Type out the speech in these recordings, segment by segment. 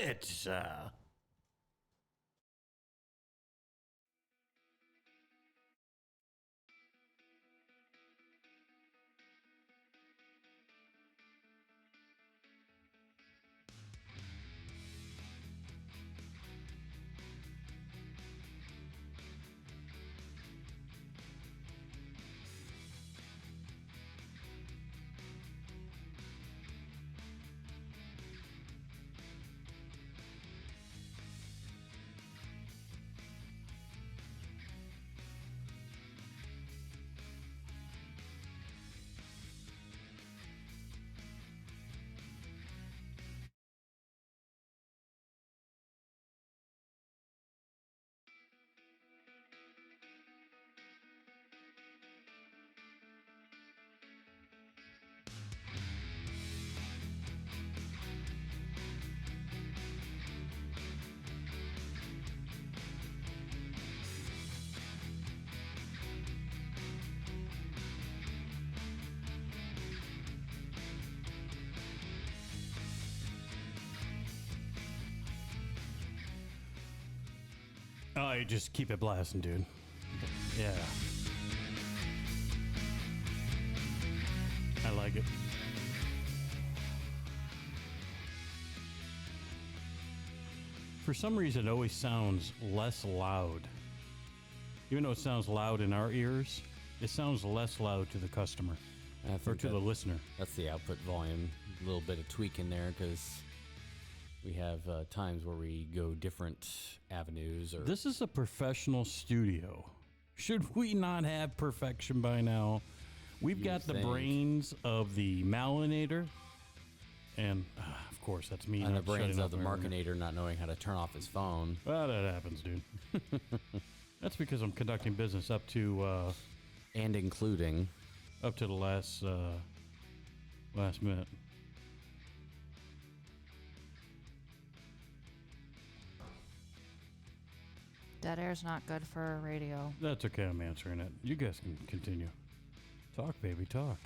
it. Oh, you just keep it blasting, dude. Yeah. I like it. For some reason, it always sounds less loud. Even though it sounds loud in our ears, it sounds less loud to the customer or to the listener. That's the output volume. A little bit of tweak in there because we have times where we go different avenues. Or This is a professional studio. Should we not have perfection by now? We've got the brains of the Malinator, and of course that's me. And the brains of the Marcinator not knowing how to turn off his phone. Well, that happens, dude. That's because I'm conducting business up to and including up to the last minute. Dead air's not good for radio. That's okay. I'm answering it. You guys can continue. Talk, baby, talk.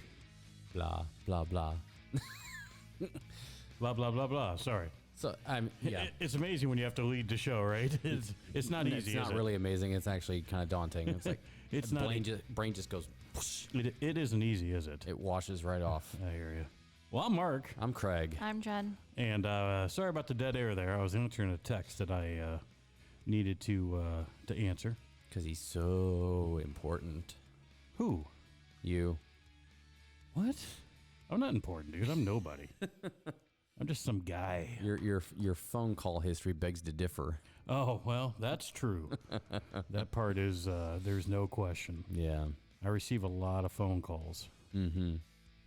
Blah, blah, blah. Blah, blah, blah, blah. Sorry. So, It's amazing when you have to lead the show, right? It's not easy, It's not really amazing. It's actually kind of daunting. It's like it's brain just goes whoosh. It isn't easy, is it? It washes right off. I hear you. Well, I'm Mark. I'm Craig. I'm Jen. And sorry about the dead air there. I was answering a text that I needed to answer. Because he's so important. Who? You. What? I'm not important, dude. I'm nobody. I'm just some guy. Your phone call history begs to differ. Oh, well, that's true. That part is, there's no question. Yeah. I receive a lot of phone calls. Mm-hmm.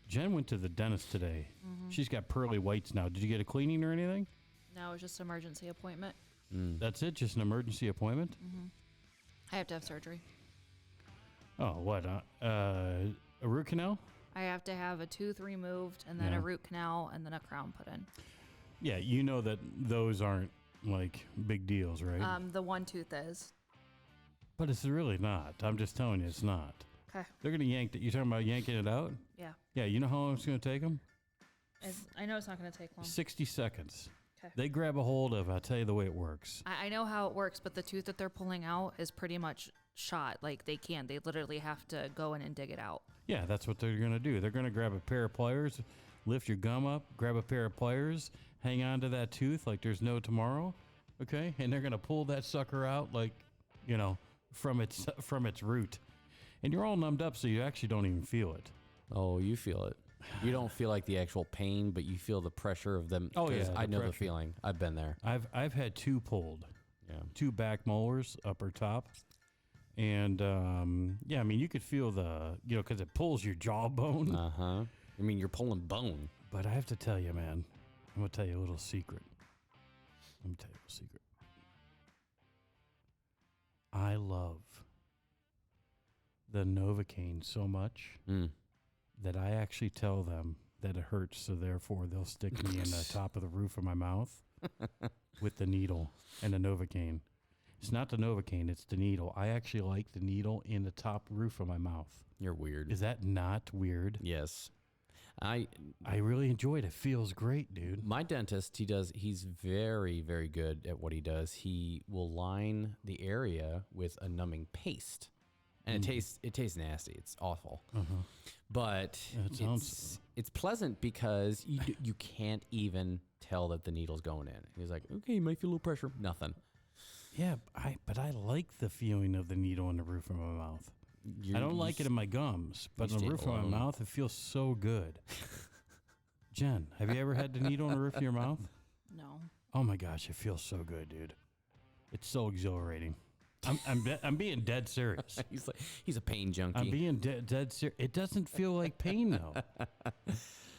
Jen went to the dentist today. Mm-hmm. She's got pearly whites now. Did you get a cleaning or anything? No, it was just an emergency appointment. That's it? Just an emergency appointment? Mm-hmm. I have to have surgery. Oh, what? A root canal? I have to have a tooth removed and then a root canal and then a crown put in. Yeah, you know that those aren't like big deals, right? The one tooth is. But it's really not. I'm just telling you, it's not. Okay. They're going to yank it. You talking about yanking it out? Yeah. Yeah, you know how long it's going to take them? I know it's not going to take long. 60 seconds. Okay. They grab a hold of, I'll tell you the way it works. I know how it works, but the tooth that they're pulling out is pretty much shot. Like they literally have to go in and dig it out. Yeah, that's what they're going to do. They're going to grab a pair of pliers, lift your gum up, grab a pair of pliers, hang on to that tooth like there's no tomorrow, okay? And they're going to pull that sucker out like, from its root. And you're all numbed up, so you actually don't even feel it. Oh, you feel it. You don't feel like the actual pain, but you feel the pressure of them. Oh, yeah. I know pressure. the feeling. I've been there. I've had two pulled. Yeah. 2 back molars, upper top. And, you could feel because it pulls your jawbone. Uh-huh. I mean, you're pulling bone. But I have to tell you, man, I'm going to tell you a little secret. Let me tell you a little secret. I love the Novocaine so much that I actually tell them that it hurts, so therefore they'll stick me in the top of the roof of my mouth with the needle and the Novocaine. It's not the Novocaine, it's the needle. I actually like the needle in the top roof of my mouth. You're weird. Is that not weird? Yes. I really enjoy it. It feels great, dude. My dentist, he's very, very good at what he does. He will line the area with a numbing paste. And it tastes nasty. It's awful. But it's pleasant because you can't even tell that the needle's going in. He's like, okay, you might feel a little pressure. Nothing. Yeah, but I like the feeling of the needle in the roof of my mouth. I don't like it in my gums, but in the roof of my mouth, it feels so good. Jen, have you ever had the needle in the roof of your mouth? No. Oh my gosh, it feels so good, dude. It's so exhilarating. I'm being dead serious. He's a pain junkie. I'm being dead serious. It doesn't feel like pain though.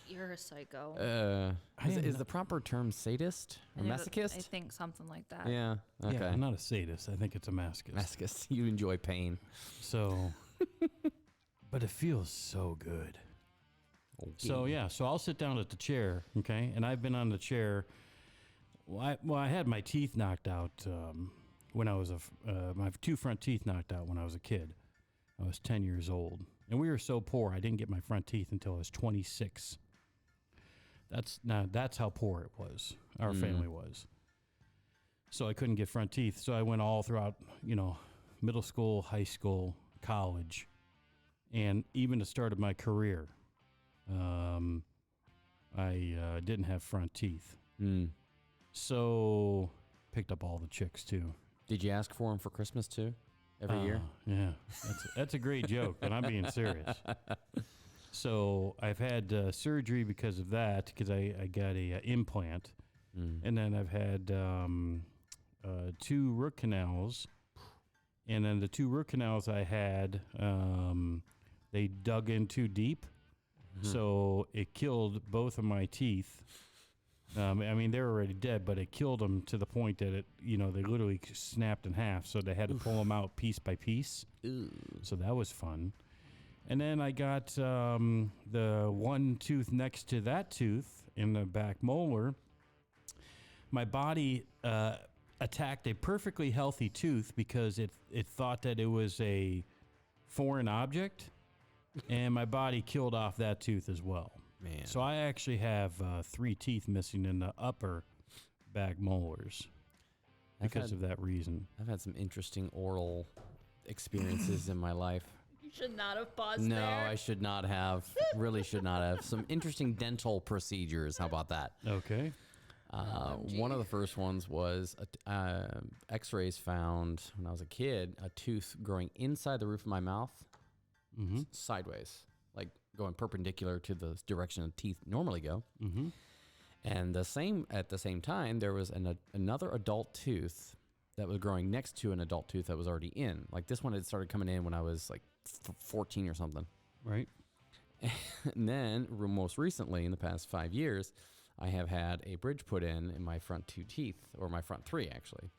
You're a psycho. Is the proper term sadist or masochist? I think something like that. Yeah. Okay. Yeah, I'm not a sadist. I think it's a masochist. Masochist. You enjoy pain. So, but it feels so good. Okay. So yeah, so I'll sit down at the chair, okay? And I've been on the chair. Well, I had my teeth knocked out when I was my 2 front teeth knocked out when I was a kid. I was 10 years old, and we were so poor I didn't get my front teeth until I was 26. That's how poor it was. Our family was. So I couldn't get front teeth. So I went all throughout, middle school, high school, college, and even the start of my career. I didn't have front teeth. So picked up all the chicks too. Did you ask for them for Christmas too? Every year? Yeah. That's a great joke, and I'm being serious. So I've had surgery because of that, because I got a implant. And then I've had 2 root canals. And then the 2 root canals I had, they dug in too deep. So it killed both of my teeth. I mean, they were already dead, but it killed them to the point that they literally snapped in half. So they had to pull them out piece by piece. So that was fun. And then I got the 1 tooth next to that tooth in the back molar. My body attacked a perfectly healthy tooth because it thought that it was a foreign object, and my body killed off that tooth as well. Man. So I actually have 3 teeth missing in the upper back molars because of that reason. I've had some interesting oral experiences in my life. You should not have paused there. No, there. I should not have. Really should not have. Some interesting dental procedures. How about that? Okay. One of the first ones was x-rays found when I was a kid, a tooth growing inside the roof of my mouth, sideways, like going perpendicular to the direction the teeth normally go. And at the same time, there was another adult tooth that was growing next to an adult tooth that was already in. Like this one had started coming in when I was like 14 or something. Right. And then most recently, in the past 5 years, I have had a bridge put in my front 2 teeth, or my front 3 actually,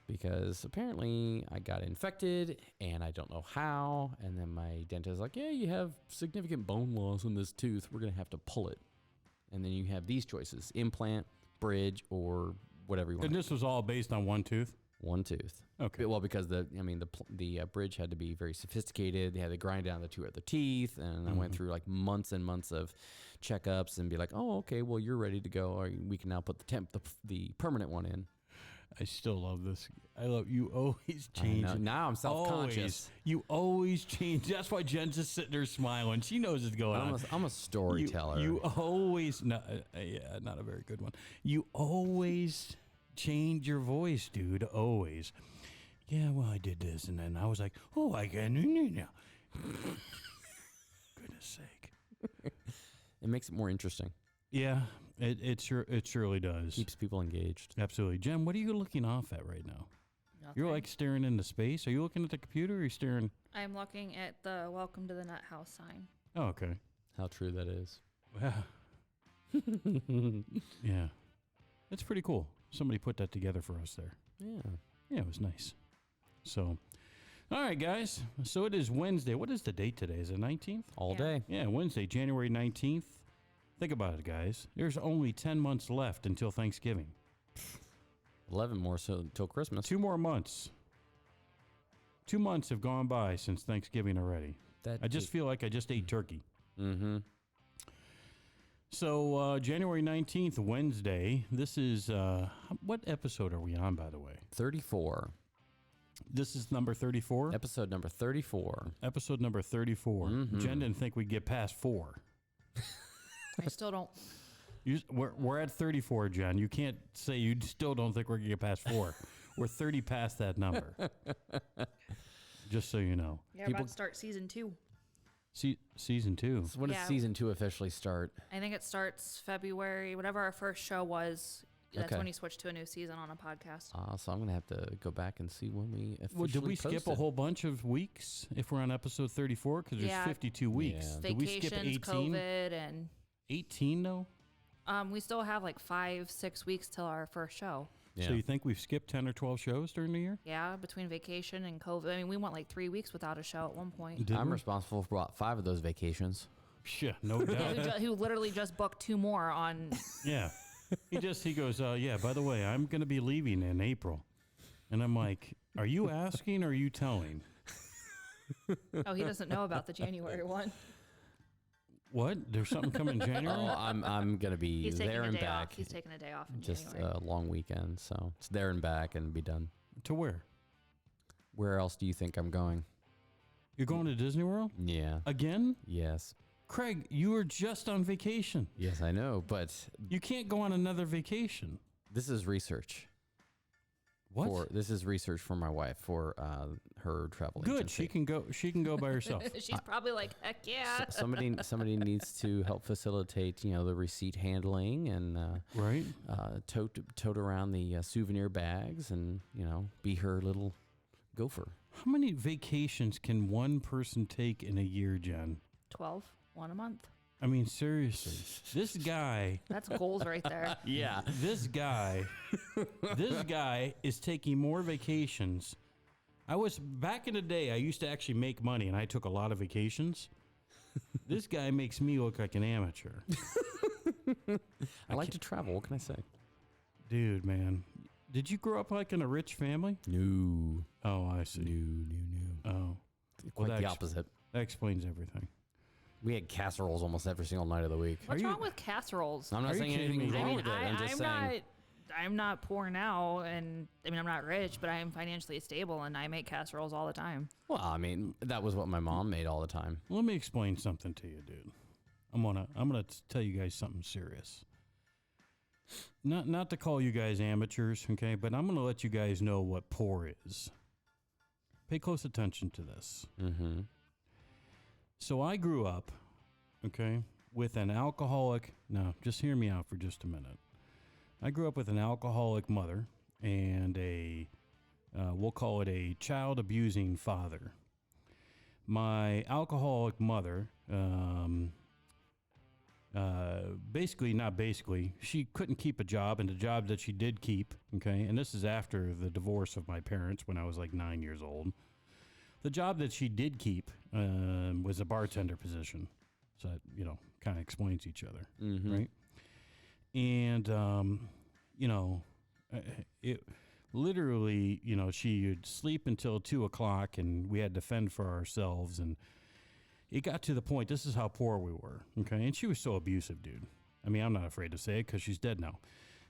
because apparently I got infected and I don't know how. And then my dentist is like, yeah, you have significant bone loss in this tooth. We're going to have to pull it. And then you have these choices: implant, bridge, or whatever you want. And this was all based on 1 tooth? 1 tooth. Okay. Well, because the bridge had to be very sophisticated. They had to grind down the 2 other teeth, and I went through like months and months of checkups and be like, oh, okay, well, you're ready to go, or we can now put the permanent one in. I still love this. I love you. Always change. Now I'm self-conscious. Always. You always change. That's why Jen's just sitting there smiling. She knows it's going on. I'm a storyteller. You always. No, yeah, not a very good one. You always change your voice, dude. Always. Yeah, well, I did this, and then I was like, oh, I got now. Goodness sake. It makes it more interesting. Yeah, it surely does. Keeps people engaged. Absolutely. Jen, what are you looking off at right now? Nothing. You're like staring into space. Are you looking at the computer, or are you staring? I'm looking at the Welcome to the Nut House sign. Oh, okay. How true that is. Yeah. Yeah. That's pretty cool. Somebody put that together for us there. Yeah. Yeah, it was nice. So, all right, guys. So it is Wednesday. What is the date today? Is it 19th? All day. Yeah, Wednesday, January 19th. Think about it, guys. There's only 10 months left until Thanksgiving. 11 more so until Christmas. 2 more months. 2 months have gone by since Thanksgiving already. I just feel like I just ate turkey. Mm-hmm. So January 19th, Wednesday. This is, what episode are we on, by the way? 34. This is number 34? Episode number 34. Episode number 34. Mm-hmm. Jen didn't think we'd get past 4. I still don't. We're at 34, Jen. You can't say you still don't think we're going to get past 4. We're 30 past that number. Just so you know. Yeah, we're about to start season 2. Season 2. So when does season 2 officially start? I think it starts February, whatever our first show was. That's when he switched to a new season on a podcast. So I'm going to have to go back and see when we officially Did we skip a whole bunch of weeks if we're on episode 34? Because there's 52 weeks. Yeah. Did we skip 18? COVID, and 18, though? we still have like 5-6 weeks till our first show. Yeah. So you think we've skipped 10 or 12 shows during the year? Yeah, between vacation and COVID. I mean, we went like 3 weeks without a show at one point. I'm responsible for about 5 of those vacations. Yeah, no doubt. who literally just booked 2 more on. Yeah. He goes, yeah, by the way, I'm going to be leaving in April. And I'm like, are you asking or are you telling? Oh, he doesn't know about the January one. What? There's something coming in January? Oh, I'm going to be He's taking there a and day back. off. He's taking a day off in Just January. a long weekend. So it's there and back and be done. To where? Where else do you think I'm going? You're going to Disney World? Yeah. Again? Yes. Craig, you were just on vacation. Yes, I know, but You can't go on another vacation. this is research. What? This is research for my wife for her travel Good. agency. She can go by herself. She's probably like, heck yeah. Somebody needs to help facilitate, the receipt handling and Right? tote around the souvenir bags and be her little gopher. How many vacations can one person take in a year, Jen? 12, 1 a month. I mean, seriously. This guy, That's goals right there. Yeah. this guy is taking more vacations. Back in the day, I used to actually make money and I took a lot of vacations. This guy makes me look like an amateur. I like to travel. What can I say? Dude, man. Did you grow up like in a rich family? No. Oh, I see. No. Oh, Quite the that opposite. that explains everything. We had casseroles almost every single night of the week. What's you- wrong with casseroles? I'm not Are you saying kidding anything me? wrong with it. I'm just saying. I'm not poor now, and I mean I'm not rich, but I am financially stable, and I make casseroles all the time. Well, I mean, that was what my mom made all the time. Let me explain something to you, dude. I'm gonna tell you guys something serious. Not to call you guys amateurs, okay? But I'm gonna let you guys know what poor is. Pay close attention to this. Mm-hmm. So I grew up, okay, with an alcoholic. Now, just hear me out for just a minute. I grew up with an alcoholic mother and we'll call it a child abusing father. My alcoholic mother, she couldn't keep a job, and the job that she did keep, okay, and this is after the divorce of my parents when I was like 9 years old. The job that she did keep was a bartender position. So that, kind of explains each other, right? And, it literally, she would sleep until 2 o'clock and we had to fend for ourselves. And it got to the point, this is how poor we were, okay? And she was so abusive, dude. I mean, I'm not afraid to say it because she's dead now.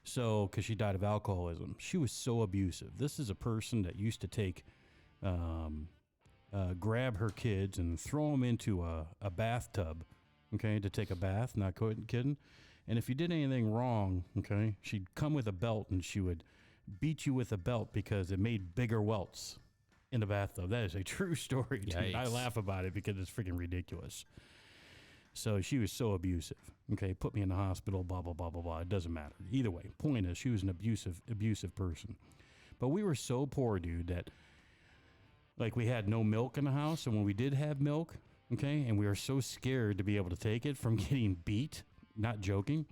So, because she died of alcoholism. She was so abusive. This is a person that used to take, grab her kids and throw them into a bathtub, okay, to take a bath, not kidding. And if you did anything wrong, okay, she'd come with a belt and she would beat you with a belt because it made bigger welts in the bathtub. That is a true story, dude. I Yikes. laugh about it because it's freaking ridiculous. So she was so abusive. Okay, put me in the hospital, blah, blah, blah, blah, blah. It doesn't matter. Either way, point is she was an abusive person. But we were so poor, dude, that like we had no milk in the house. And when we did have milk, okay, and we were so scared to be able to take it from getting beat, not joking,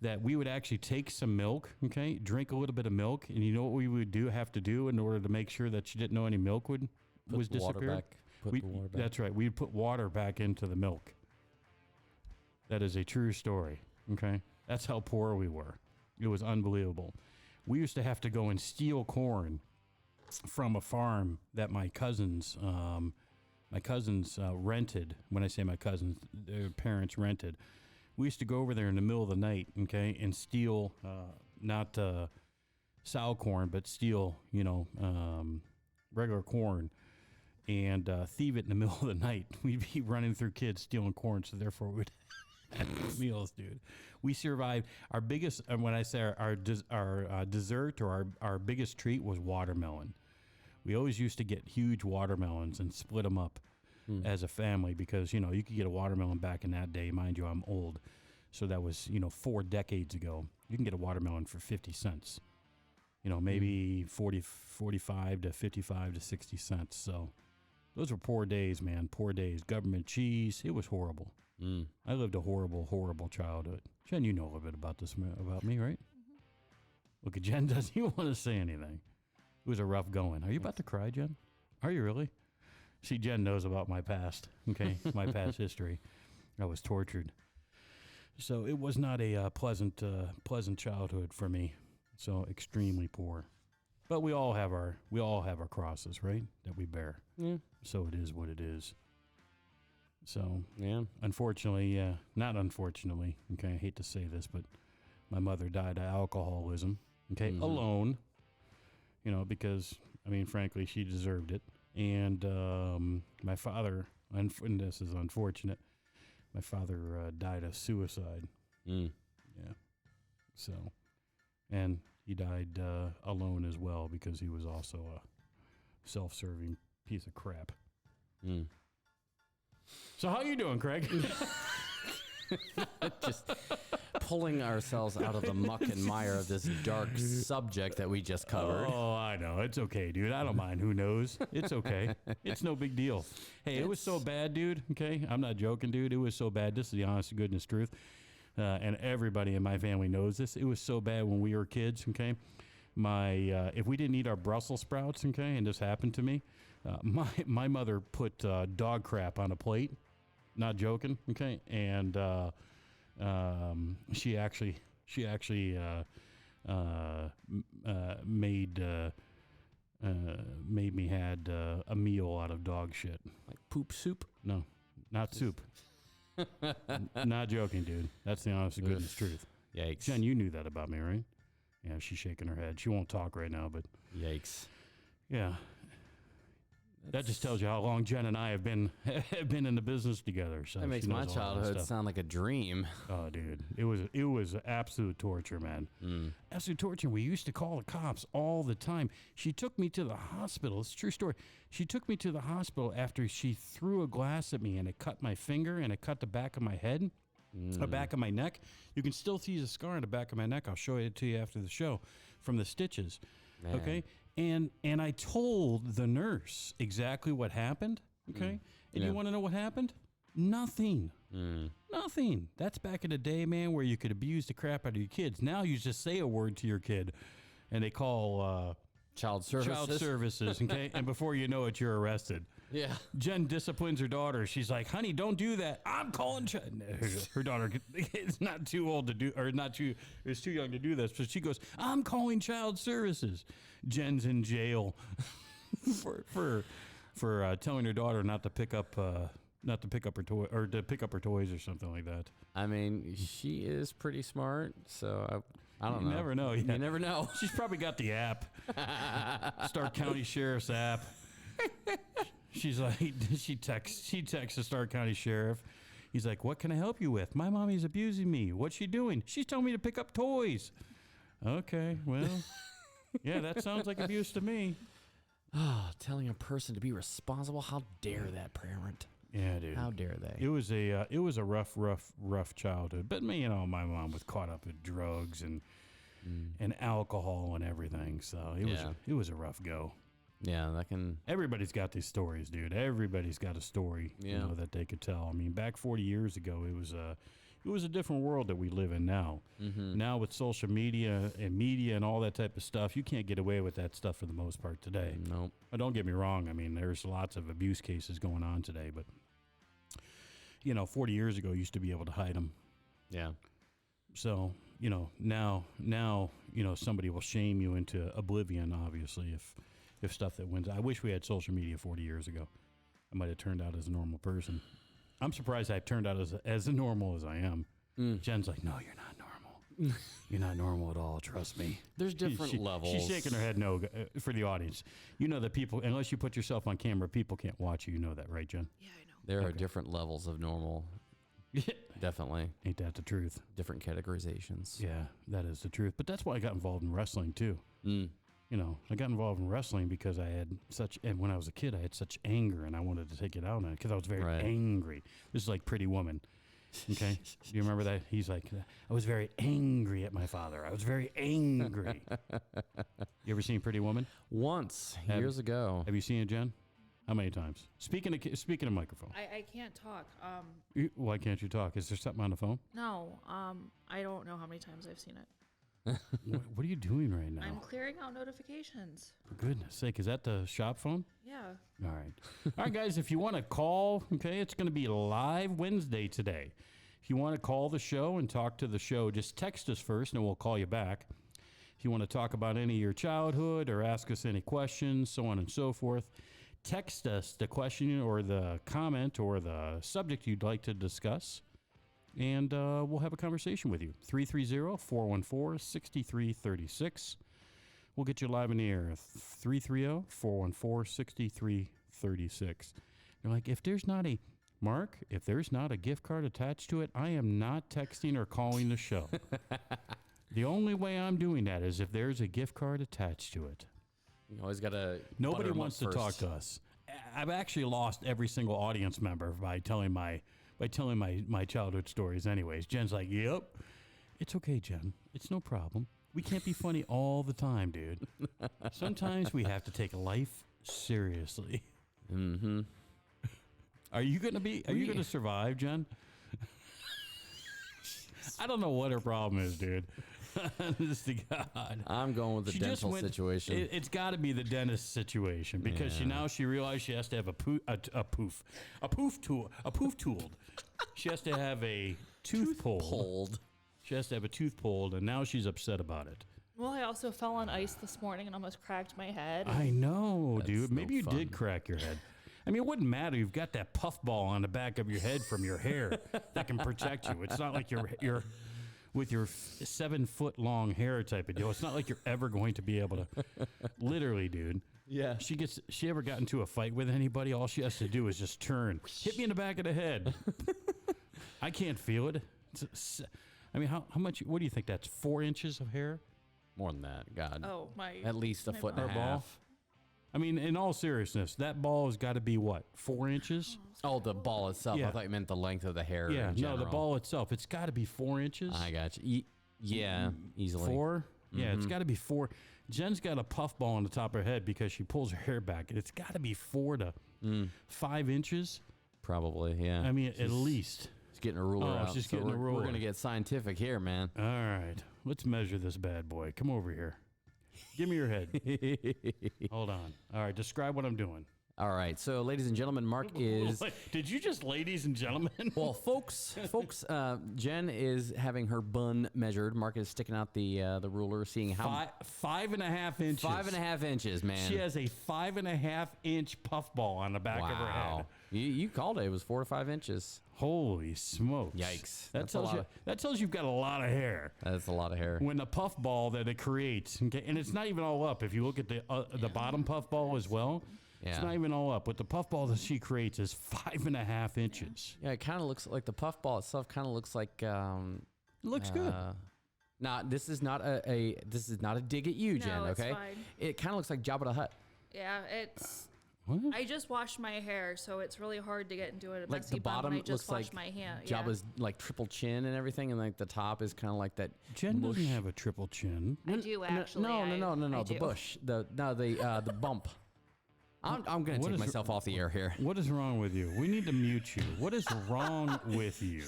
that we would actually take some milk, okay, drink a little bit of milk, and you know what we would have to do in order to make sure that she didn't know any milk was the water disappearing? back. Put the water back. That's right. We'd put water back into the milk. That is a true story, okay? That's how poor we were. It was unbelievable. We used to have to go and steal corn from a farm that my cousins rented. When I say my cousins, their parents rented. We used to go over there in the middle of the night, okay, and steal not sow corn, but steal regular corn and thieve it in the middle of the night. We'd be running through kids stealing corn, so therefore we'd have meals, dude. We survived. Our biggest, when I say our dessert or our biggest treat was watermelon. We always used to get huge watermelons and split them up as a family because, you could get a watermelon back in that day. Mind you, I'm old. So that was, 4 decades ago. You can get a watermelon for 50 cents. Maybe 45 to 55 to 60 cents. So those were poor days, man. Poor days. Government cheese. It was horrible. I lived a horrible, horrible childhood. Jen, you know a little bit about this, about me, right? Look at Jen doesn't even want to say anything. It was a rough going. Are you about to cry, Jen? Are you really? See, Jen knows about my past, okay? My past history. I was tortured. So it was not a pleasant childhood for me. So extremely poor. But we all have our crosses, right? That we bear. Yeah. So it is what it is. So yeah, unfortunately, not unfortunately, okay, I hate to say this, but my mother died of alcoholism, okay, alone, because, frankly, she deserved it. And my father, and this is unfortunate, my father died of suicide. Yeah. So, and he died alone as well because he was also a self-serving piece of crap. So how you doing, Craig? Just pulling ourselves out of the muck and mire of this dark subject that we just covered. Oh, I know. It's okay, dude. I don't mind. Who knows? It's okay. It's no big deal. Hey, it was so bad, dude. Okay? I'm not joking, dude. It was so bad. This is the honest to goodness truth. And everybody in my family knows this. It was so bad when we were kids, okay? If we didn't eat our Brussels sprouts, okay, and this happened to me, my mother put dog crap on a plate. Not joking, okay? And she actually made me had a meal out of dog shit. Like poop soup? No, not soup. Not joking, dude. That's the honest to goodness truth. Yikes. Jen, you knew that about me, right? Yeah, she's shaking her head. She won't talk right now, but yikes. Yeah. That just tells you how long Jen and I have been in the business together. So that makes my childhood sound like a dream. Oh, dude, it was absolute torture, man. Absolute torture. We used to call the cops all the time. She took me to the hospital. It's a true story. She took me to the hospital after she threw a glass at me and it cut my finger and it cut the back of my head, the back of my neck. You can still see the scar on the back of my neck. I'll show it to you after the show from the stitches. Man. Okay. And I told the nurse exactly what happened, okay? And you want to know what happened? Nothing. Nothing. That's back in the day, man, where you could abuse the crap out of your kids. Now you just say a word to your kid, and they call child services, okay? And before you know it, you're arrested. Yeah. Jen disciplines her daughter. She's like, honey, don't do that. I'm calling her daughter is not too old to do, or is too young to do this. But she goes, I'm calling child services. Jen's in jail for telling her daughter not to pick up her toy or to pick up her toys or something like that. I mean, she is pretty smart, so I don't know. You never know. Yeah. You never know. She's probably got the app, Stark County Sheriff's app. She's like, she texts the Stark County Sheriff. He's like, what can I help you with? My mommy's abusing me. What's she doing? She's telling me to pick up toys. Okay, well, yeah, that sounds like abuse to me. Oh, telling a person to be responsible. How dare that parent? Yeah, dude. How dare they? It was a rough childhood. But me, my mom was caught up with drugs and alcohol and everything. So it was a rough go. Yeah, that can. Everybody's got these stories, dude. Everybody's got a story, that they could tell. I mean, back 40 years ago, it was a different world that we live in now. Now with social media and all that type of stuff, you can't get away with that stuff for the most part today. Nope. But don't get me wrong. I mean, there's lots of abuse cases going on today, but 40 years ago, you used to be able to hide them. Yeah. So, now, somebody will shame you into oblivion, obviously, if stuff that wins. I wish we had social media 40 years ago. I might have turned out as a normal person. I'm surprised I turned out as normal as I am. Jen's like, no, you're not normal. You're not normal at all. Trust me. There's different levels. She's shaking her head no for the audience. You know that people, unless you put yourself on camera, people can't watch you. You know that, right, Jen? Yeah, I know. There are different levels of normal. Definitely. Ain't that the truth? Different categorizations. Yeah, that is the truth. But that's why I got involved in wrestling, too. You know, I got involved in wrestling because I had and when I was a kid, I had such anger and I wanted to take it out on it because I was very angry. This is like Pretty Woman. Okay. Do you remember that? He's like, I was very angry at my father. I was very angry. You ever seen Pretty Woman? Once, years ago. Have you seen it, Jen? How many times? Speaking of microphone. I can't talk. Why can't you talk? Is there something on the phone? No. I don't know how many times I've seen it. What are you doing right now? I'm clearing out notifications. For goodness sake, is that the shop phone? Yeah. All right. All right, guys, if you want to call, okay, it's going to be live Wednesday today. If you want to call the show and talk to the show, just text us first and we'll call you back. If you want to talk about any of your childhood or ask us any questions, so on and so forth, text us the question or the comment or the subject you'd like to discuss. And we'll have a conversation with you. 330-414-6336. We'll get you live in the air. 330-414-6336. You're like, if there's not a gift card attached to it, I am not texting or calling the show. The only way I'm doing that is if there's a gift card attached to it. You always got to. Nobody wants to talk to us. I've actually lost every single audience member by telling my childhood stories anyways. Jen's like, yep. It's okay, Jen. It's no problem. We can't be funny all the time, dude. Sometimes we have to take life seriously. Mm-hmm. Are you going to survive, Jen? I don't know what her problem is, dude. Honest to God. I'm going with the dental situation. It's got to be the dentist situation because she realized she has to have a poof tooled. She has to have a tooth pulled. She has to have a tooth pulled, and now she's upset about it. Well, I also fell on ice this morning and almost cracked my head. I know, dude. That's Maybe no you fun. did crack your head. I mean, it wouldn't matter. You've got that puffball on the back of your head from your hair that can protect you. It's not like you're with your 7-foot-long hair type of deal. It's not like you're ever going to be able to. Literally, dude. Yeah. She ever got into a fight with anybody? All she has to do is just turn, hit me in the back of the head. I can't feel it. I mean, how much? What do you think? That's 4 inches of hair? More than that. God. Oh, At least a foot and a Her ball? half. I mean, in all seriousness, that ball has got to be what? 4 inches? Oh, the ball itself. Yeah. I thought you meant the length of the hair. Yeah, in general. no, the ball itself. It's got to be 4 inches. I got you. Yeah, easily. 4? Yeah, it's got to be 4. Jen's got a puffball on the top of her head because she pulls her hair back. It's got to be 4 to 5 inches. Probably, yeah. I mean, at least. She's getting a ruler out. She's getting a ruler. We're going to get scientific here, man. All right, let's measure this bad boy. Come over here. Give me your head. Hold on. All right, describe what I'm doing. All right, so ladies and gentlemen, Marc is... Did you just ladies and gentlemen? Well, folks, Jen is having her bun measured. Marc is sticking out the ruler, seeing how... 5.5 inches. 5.5 inches, man. She has a 5.5-inch puffball on the back of her head. You called it. It was 4 to 5 inches. Holy smokes. Yikes. That tells you've got a lot of hair. That's a lot of hair. When the puffball that it creates, okay, and it's not even all up. If you look at the bottom puffball as well, it's not even all up. But the puffball that she creates is 5.5 inches. Yeah, it kind of looks like the puffball itself kind of looks like... It looks good. This is not a dig at you, Jen, it's okay? fine. It kind of looks like Jabba the Hutt. Yeah, it's... What? I just washed my hair, so it's really hard to get into a Like messy the bun bottom when I just looks like washed my hand. Jabba's like triple chin and everything, and like the top is kind of like that. Jen mush. doesn't have a triple chin. I do actually. No. I The do. bush. The bump. I'm gonna take myself off the air here. What is wrong with you? We need to mute you. What is wrong with you?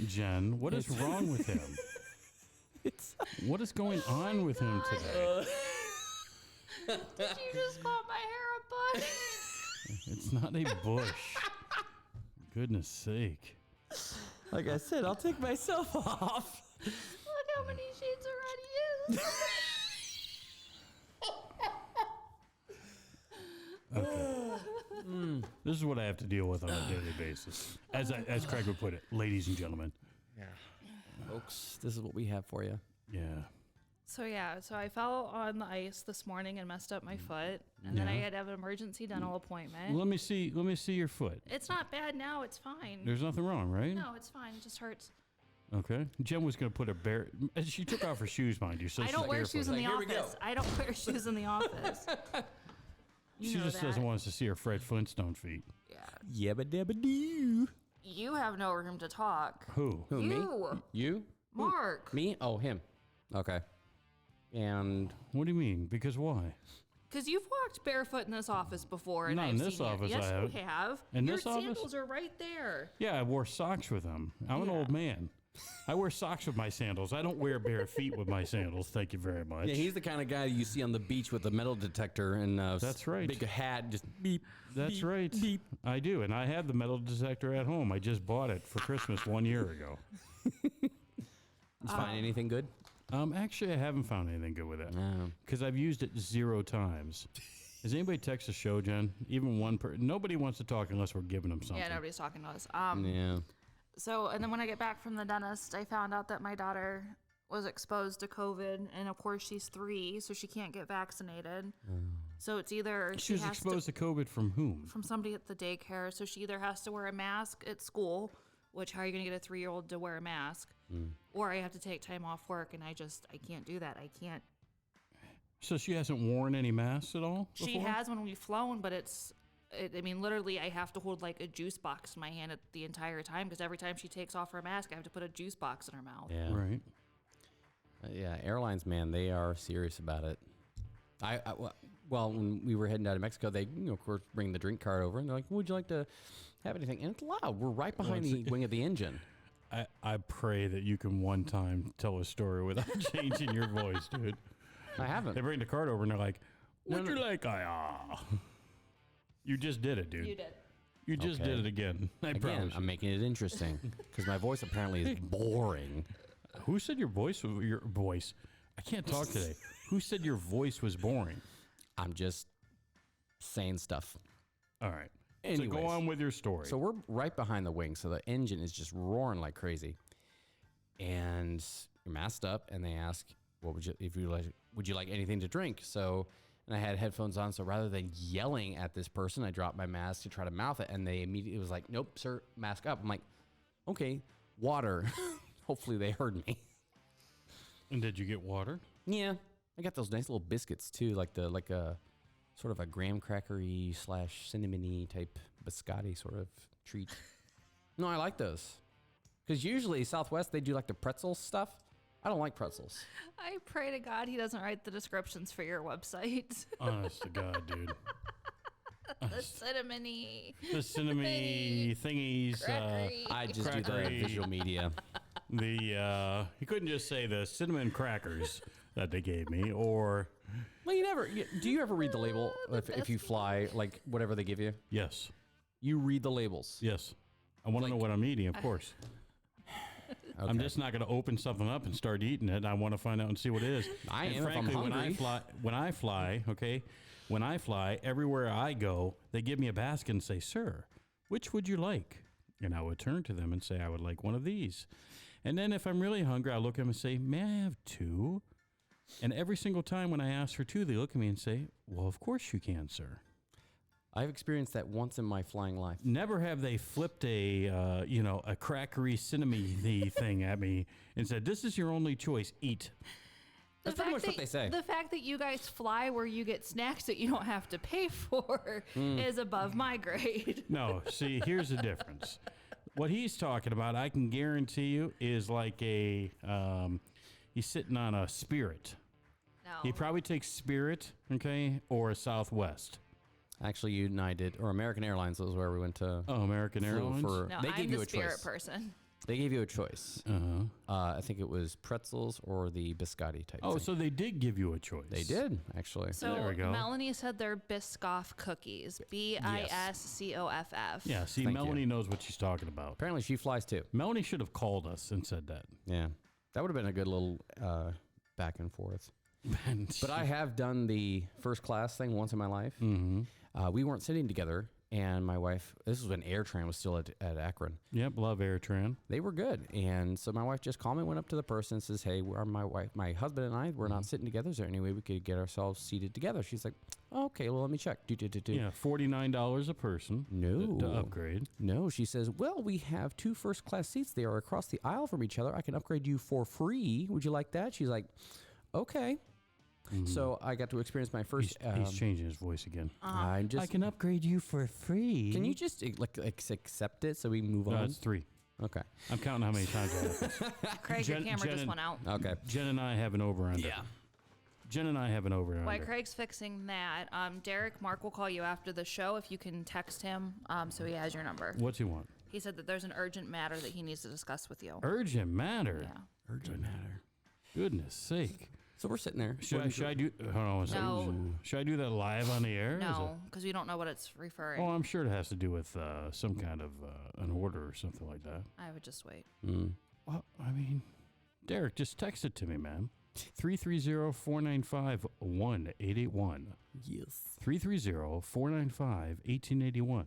Jen, what is wrong with him? What is going on with him today? Did you just call my hair a bun? It's not a bush. Goodness sake. Like I said, I'll take myself off. Look how many shades already is. Okay. This is what I have to deal with on a daily basis. As Craig would put it, ladies and gentlemen. Yeah. folks. This is what we have for you. Yeah. So I fell on the ice this morning and messed up my foot, and then I had to have an emergency dental appointment. Let me see your foot. It's not bad now. It's fine. There's nothing wrong, right? No, it's fine. It just hurts. Okay. Jen was going to put she took off her shoes, mind you. So I don't wear shoes in the Here we go. office. I don't wear shoes in the office. She just doesn't want us to see her Fred Flintstone feet. Yeah. Yabba dabba doo. You have no room to talk. Who? Who, me? You? Mark. Me? Oh, him. Okay. And What do you mean? Because why? Because you've walked barefoot in this office before, and Not I've in this seen you. office, Yes, I have. you have. In Your this office? sandals are right there. Yeah, I wore socks with them. I'm an old man. I wear socks with my sandals. I don't wear bare feet with my sandals. Thank you very much. yeah, he's the kind of guy you see on the beach with a metal detector and That's right. big hat, just beep. That's beep, right. Beep. I do, and I have the metal detector at home. I just bought it for Christmas 1 year ago. Did you find anything good? Actually, I haven't found anything good with it No. because I've used it 0 times. Has anybody text the show, Jen? Even one person? Nobody wants to talk unless we're giving them something. Yeah, nobody's talking to us. Yeah. So, and then when I get back from the dentist, I found out that my daughter was exposed to COVID, and of course she's 3, so she can't get vaccinated. So it's either She was has exposed to COVID from whom? from somebody at the daycare. So she either has to wear a mask at school, which how are you going to get a 3-year-old to wear a mask? Or I have to take time off work, and I can't do that. I can't. So she hasn't worn any masks at all before? She has when we've flown, but I mean, literally, I have to hold like a juice box in my hand at the entire time because every time she takes off her mask, I have to put a juice box in her mouth. Yeah. Right. Yeah, airlines, man, they are serious about it. Well, when we were heading out of Mexico, they, of course, bring the drink cart over, and they're like, "Would you like to have anything?" And it's loud. We're right behind the wing of the engine. I pray that you can one time tell a story without changing your voice, dude. I haven't. They bring the cart over and they're like, "Would No. you like You just did it, dude. You did. You just Okay. did it again. I Again, promise. I'm making it interesting because my voice apparently is boring. Who said your voice was your voice? I can't talk today. Who said your voice was boring? I'm just saying stuff. All right. So Anyways. go on with your story. So we're right behind the wing, so the engine is just roaring like crazy. And you're masked up, and they ask, "What would you like anything to drink?" So, and I had headphones on, so rather than yelling at this person, I dropped my mask to try to mouth it, and they immediately was like, "Nope, sir, mask up." I'm like, "Okay, water." Hopefully they heard me. and did you get water? Yeah, I got those nice little biscuits too, like a sort of a graham crackery / cinnamony type biscotti sort of treat. No, I like those because usually Southwest they do like the pretzel stuff. I don't like pretzels. I pray to God he doesn't write the descriptions for your website. Honest to God, dude. The cinnamony. The cinnamony thingies. Crackery. I just do the Crackery. visual media. You couldn't just say the cinnamon crackers that they gave me, or Well, do you ever read the label if you fly, like whatever they give you? yes, You read the labels. yes. I want to know what I'm eating, of course. I'm Okay. just not going to open something up and start eating it. I want to find out and see what it is. I And am if I'm frankly, hungry. when I fly, everywhere I go, they give me a basket and say, "Sir, which would you like?" And I would turn to them and say, "I would like one of these." And then if I'm really hungry, I look at them and say, "May I have 2?" And every single time when I ask for 2, they look at me and say, "Well, of course you can, sir." I've experienced that once in my flying life. Never have they flipped a crackery cinnamon thing at me and said, "This is your only choice. Eat." That's pretty much what they say. The fact that you guys fly where you get snacks that you don't have to pay for is above my grade. No, see, here's the difference. What he's talking about, I can guarantee you, is like he's sitting on a Spirit. No. He probably takes Spirit, okay, or a Southwest. Actually, United or American Airlines was where we went to. Oh, American flew Airlines? No, they I'm gave you the a spirit choice. person. They gave you a choice. Uh-huh. I think it was pretzels or the biscotti type. Oh, thing. so they did give you a choice. They did actually. So There we go. Melanie said they're Biscoff cookies. Biscoff. Yeah, see, Thank you. Melanie knows what she's talking about. Apparently, she flies too. Melanie should have called us and said that. Yeah, that would have been a good little back and forth. But I have done the first class thing once in my life. Mm-hmm. We weren't sitting together, and my wife, this was when AirTran was still at Akron. Yep, love AirTran. They were good. And so my wife just calmly went up to the person and says, hey, my husband and I, we're not sitting together. Is there any way we could get ourselves seated together? She's like, oh, okay, well, let me check. Yeah, $49 a person No. to upgrade. No, she says, well, we have 2 first-class seats. They are across the aisle from each other. I can upgrade you for free. Would you like that? She's like, okay. So I got to experience my first. He's changing his voice again. I can upgrade you for free. Can you just accept it so we move No, on? it's 3. Okay. I'm counting how many times that happens. Craig, your camera just went out. Okay. Jen and I have an over-under. Yeah. Jen and I have an over-under. While Craig's fixing that, Derek, Mark will call you after the show if you can text him so he has your number. What's he want? He said that there's an urgent matter that he needs to discuss with you. Urgent matter? Yeah. Urgent matter. Goodness sake. So we're sitting there. Should I do? Hold on a second. No. Should I do that live on the air? No, because we don't know what it's referring. Oh, I'm sure it has to do with some kind of an order or something like that. I would just wait. Well, I mean, Derek, just text it to me, man. 330-495-1881. Yes. 330-495-1881.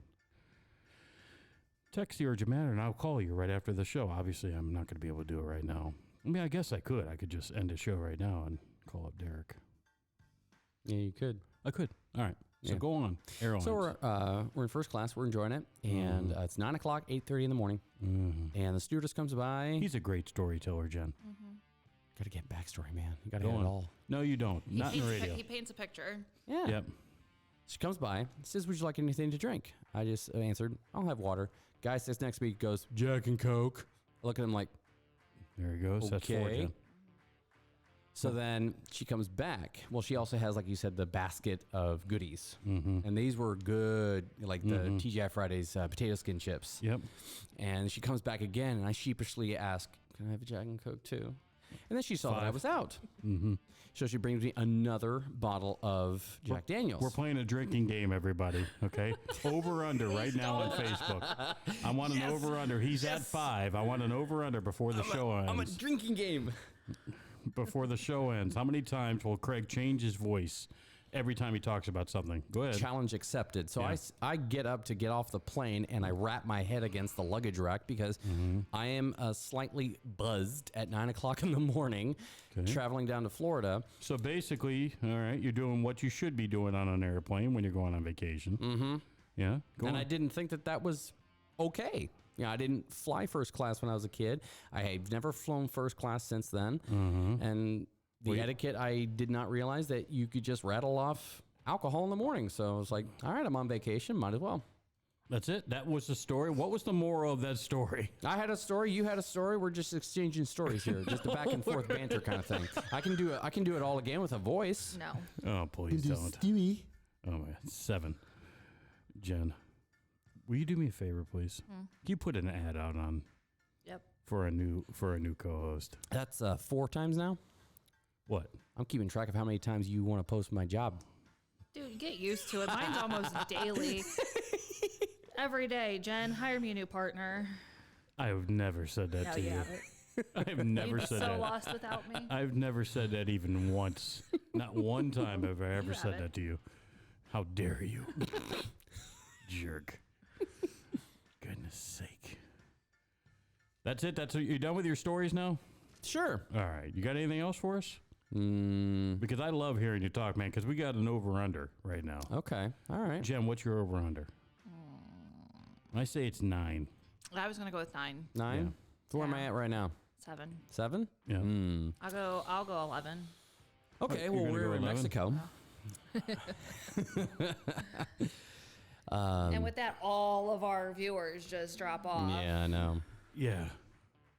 Text the urgent matter, and I'll call you right after the show. Obviously, I'm not going to be able to do it right now. I mean, I guess I could. I could just end the show right now and call up Derek. Yeah, you could. I could. All right. So Yeah. go on. Airlines. So we're in first class. We're enjoying it, and it's 9 o'clock, 8:30 in the morning, and the stewardess comes by. He's a great storyteller, Jen. Got to get backstory, man. You got to Go get on. it all. No, you don't. Not in the radio. He paints a picture. Yeah. Yep. She comes by, says, would you like anything to drink? I just answered, I'll have water. Guy sits next to me, goes, Jack and Coke. I look at him like, There he goes. That's 4, okay. Jen. So then she comes back. Well, she also has, like you said, the basket of goodies. And these were good, like the TGI Fridays potato skin chips. Yep. And she comes back again, and I sheepishly ask, can I have a Jack and Coke too? And then she saw that I was out. So she brings me another bottle of Jack Daniels. We're playing a drinking game, everybody. Okay. Over/under right now on Facebook. I want an over/under. He's at 5. I want an over/under before the show ends. I'm a drinking game. Before the show ends, how many times will Craig change his voice every time he talks about something? Go ahead. Challenge accepted. So Yeah. I get up to get off the plane, and I wrap my head against the luggage rack because I am slightly buzzed at 9 o'clock in the morning, traveling down to Florida. So basically, all right, you're doing what you should be doing on an airplane when you're going on vacation. Yeah. Go And on. I didn't think that that was okay. You know, I didn't fly first class when I was a kid. I've never flown first class since then. And the etiquette, I did not realize that you could just rattle off alcohol in the morning. So I was like, all right, I'm on vacation. Might as well. That's it. That was the story. What was the moral of that story? I had a story. You had a story. We're just exchanging stories here. Just a back and forth banter kind of thing. I can do it all again with a voice. No. Oh, please don't. Stewie. Oh my God. 7. Jen, will you do me a favor, please? Can you put an ad out on Yep. for a new co-host? That's 4 times now. What? I'm keeping track of how many times you want to post my job. Dude, get used to it. Mine's almost daily. Every day, Jen, hire me a new partner. I have never said that No, to you you. haven't. I have never You've said so that. lost without me. I've never said that even once. Not one time have I ever You said haven't. that to you. How dare you? Jerk. Goodness sake. That's it? You're done with your stories now? Sure. All right. You got anything else for us? Because I love hearing you talk, man, because we got an over-under right now. Okay. All right. Jen, what's your over-under? I say it's 9. I was gonna go with 9, 9. Yeah. So where am I Yeah. at right now? 7. 7? Yeah. I'll go 11. Okay. You're Well, gonna we're go in 11? Mexico. And with that, all of our viewers just drop off. Yeah, I know. Yeah.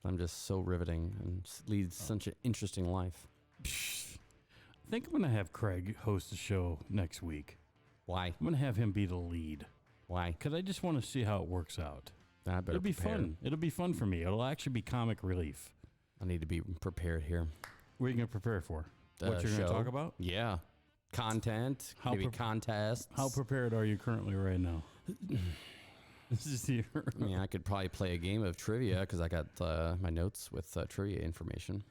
I'm just so riveting and leads such an interesting life. I think I'm going to have Craig host the show next week. Why? I'm going to have him be the lead Why? because I just want to see how it works out. I better It'll be prepare. fun. It'll be fun for me. It'll actually be comic relief. I need to be prepared here. What are you going to prepare for? What you're going show. to talk about? Yeah. Content, How maybe prep- contests. How prepared are you currently right now? This is your I mean, I could probably play a game of trivia because I got my notes with trivia information.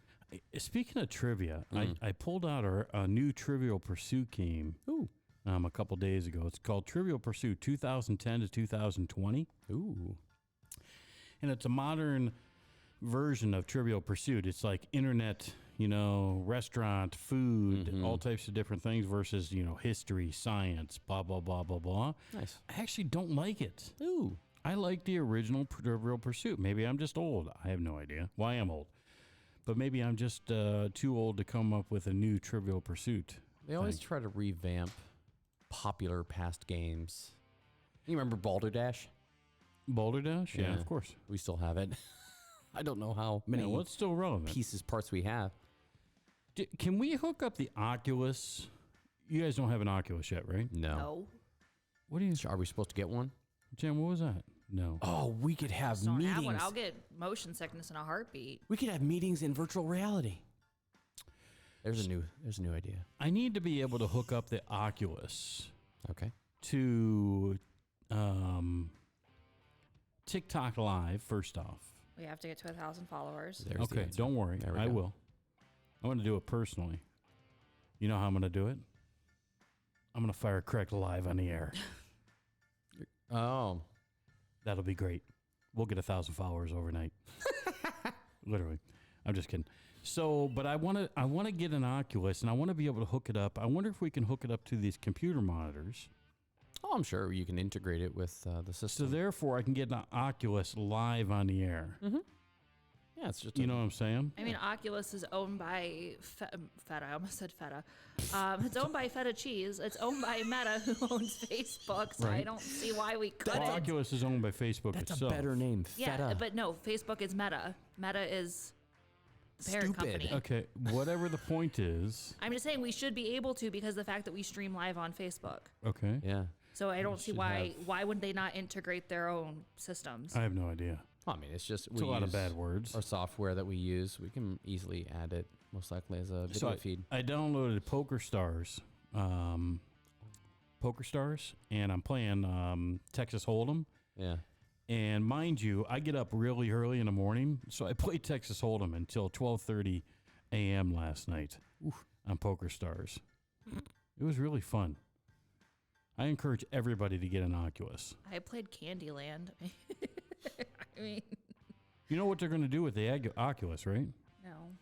Speaking of trivia, I pulled out a new Trivial Pursuit game. Ooh. a couple days ago. It's called Trivial Pursuit 2010 to 2020. Ooh. And it's a modern version of Trivial Pursuit. It's like internet, restaurant, food, all types of different things versus, history, science, blah, blah, blah, blah, blah. Nice. I actually don't like it. Ooh. I like the original Trivial Pursuit. Maybe I'm just old. I have no idea why I'm old. But maybe I'm just too old to come up with a new Trivial Pursuit. They always try to revamp popular past games. You remember Balderdash? Balderdash? Yeah, of course. We still have it. I don't know how many what's still relevant? parts we have. Can we hook up the Oculus? You guys don't have an Oculus yet, right? No. What do you... Are we supposed to get one? Jim, what was that? No. Oh, we could have Just don't meetings. have one. I'll get motion sickness in a heartbeat. We could have meetings in virtual reality. There's a new idea. I need to be able to hook up the Oculus Okay. to TikTok Live, first off. We have to get to 1,000 followers. There's the Okay, answer. don't worry. There we I go. will. I'm going to do it personally. You know how I'm going to do it? I'm going to fire Craig live on the air. Oh. That'll be great. We'll get 1,000 followers overnight. Literally. I'm just kidding. So, but I want to get an Oculus, and I want to be able to hook it up. I wonder if we can hook it up to these computer monitors. Oh, I'm sure you can integrate it with the So system. therefore, I can get an Oculus live on the air. Mm-hmm. Yeah, it's just You know what I'm saying? I mean, Oculus is owned by Feta. I almost said Feta. It's owned by Feta Cheese. It's owned by Meta, who owns Facebook. So I Right. don't see why we Well, couldn't. Oculus is owned by Facebook That's itself. a better name. Yeah, Feta. but no, Facebook is Meta. Meta is the parent Stupid. company. Okay, whatever the point is. I'm just saying we should be able to because the fact that we stream live on Facebook. Okay. Yeah. So I don't see should why would they not integrate their own systems? I have no idea. I mean, it's just It's a lot of bad words. Our software that we use, we can easily add it most likely as a video So feed. I downloaded PokerStars, and I'm playing Texas Hold'em. Yeah. And mind you, I get up really early in the morning, so I played Texas Hold'em until 12:30 a.m. last night on PokerStars. It was really fun. I encourage everybody to get an Oculus. I played Candyland. I mean, You know what they're going to do with the Oculus, right? no.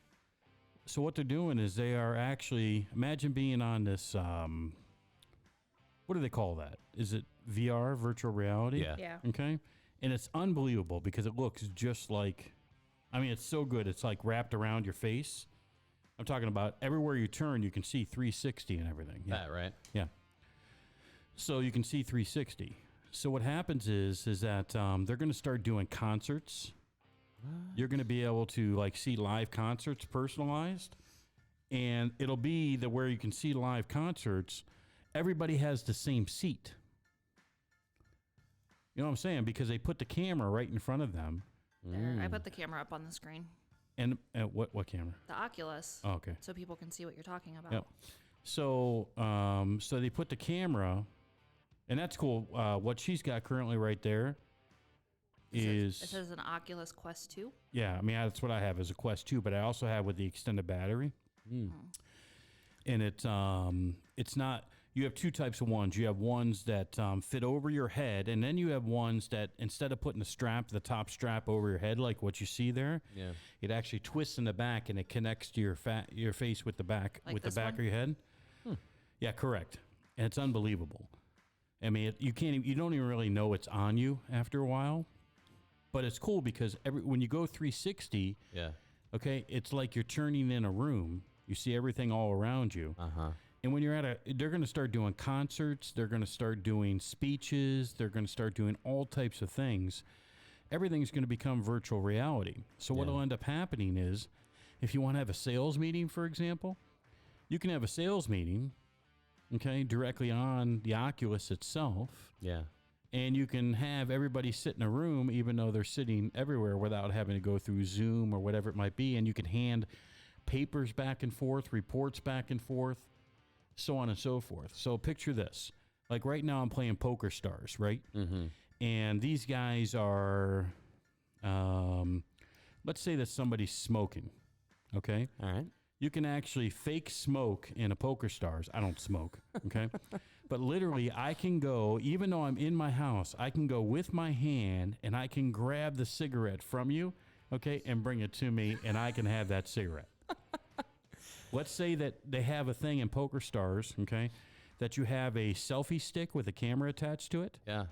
So what they're doing is they are actually, imagine being on this, what do they call that? Is it VR, virtual reality? Yeah. Yeah. Okay. And it's unbelievable because it looks just like, I mean, it's so good. It's like wrapped around your face. I'm talking about everywhere you turn, you can see 360 and everything. Yeah. That, right? Yeah. So you can see 360. So what happens is that they're going to start doing concerts. You're going to be able to like see live concerts personalized, and it'll be the where you can see live concerts. Everybody has the same seat. You know what I'm saying? Because they put the camera right in front of them. There. I put the camera up on the screen. And what camera? The Oculus. Oh, okay. So people can see what you're talking about. Yep. So so they put the camera, and that's cool. What she's got currently right there It says an Oculus Quest 2. Yeah, I mean that's what I have as a Quest 2, but I also have with the extended battery. And it's not. You have two types of ones. You have ones that fit over your head, and then you have ones that instead of putting the top strap over your head, like what you see there, Yeah. it actually twists in the back and it connects to your face with the back Like with the this back one? of your head. Yeah, correct. And it's unbelievable. I mean, you don't even really know it's on you after a while, but it's cool because when you go 360, Yeah. okay, it's like you're turning in a room. You see everything all around you. Uh-huh. And when you're they're going to start doing concerts. They're going to start doing speeches. They're going to start doing all types of things. Everything's going to become virtual reality. So what Yeah. will end up happening is, if you want to have a sales meeting, for example, you can have a sales meeting, okay, directly on the Oculus itself. Yeah. And you can have everybody sit in a room, even though they're sitting everywhere, without having to go through Zoom or whatever it might be. And you can hand papers back and forth, reports back and forth, so on and so forth. So picture this. Like right now I'm playing PokerStars, right? Mm-hmm. And these guys are, let's say that somebody's smoking, okay? All right. You can actually fake smoke in a PokerStars. I don't smoke, okay? But literally, I can go, even though I'm in my house, I can go with my hand and I can grab the cigarette from you, okay, and bring it to me, and I can have that cigarette. Let's say that they have a thing in Poker Stars, okay, that you have a selfie stick with a camera attached to it. Yeah.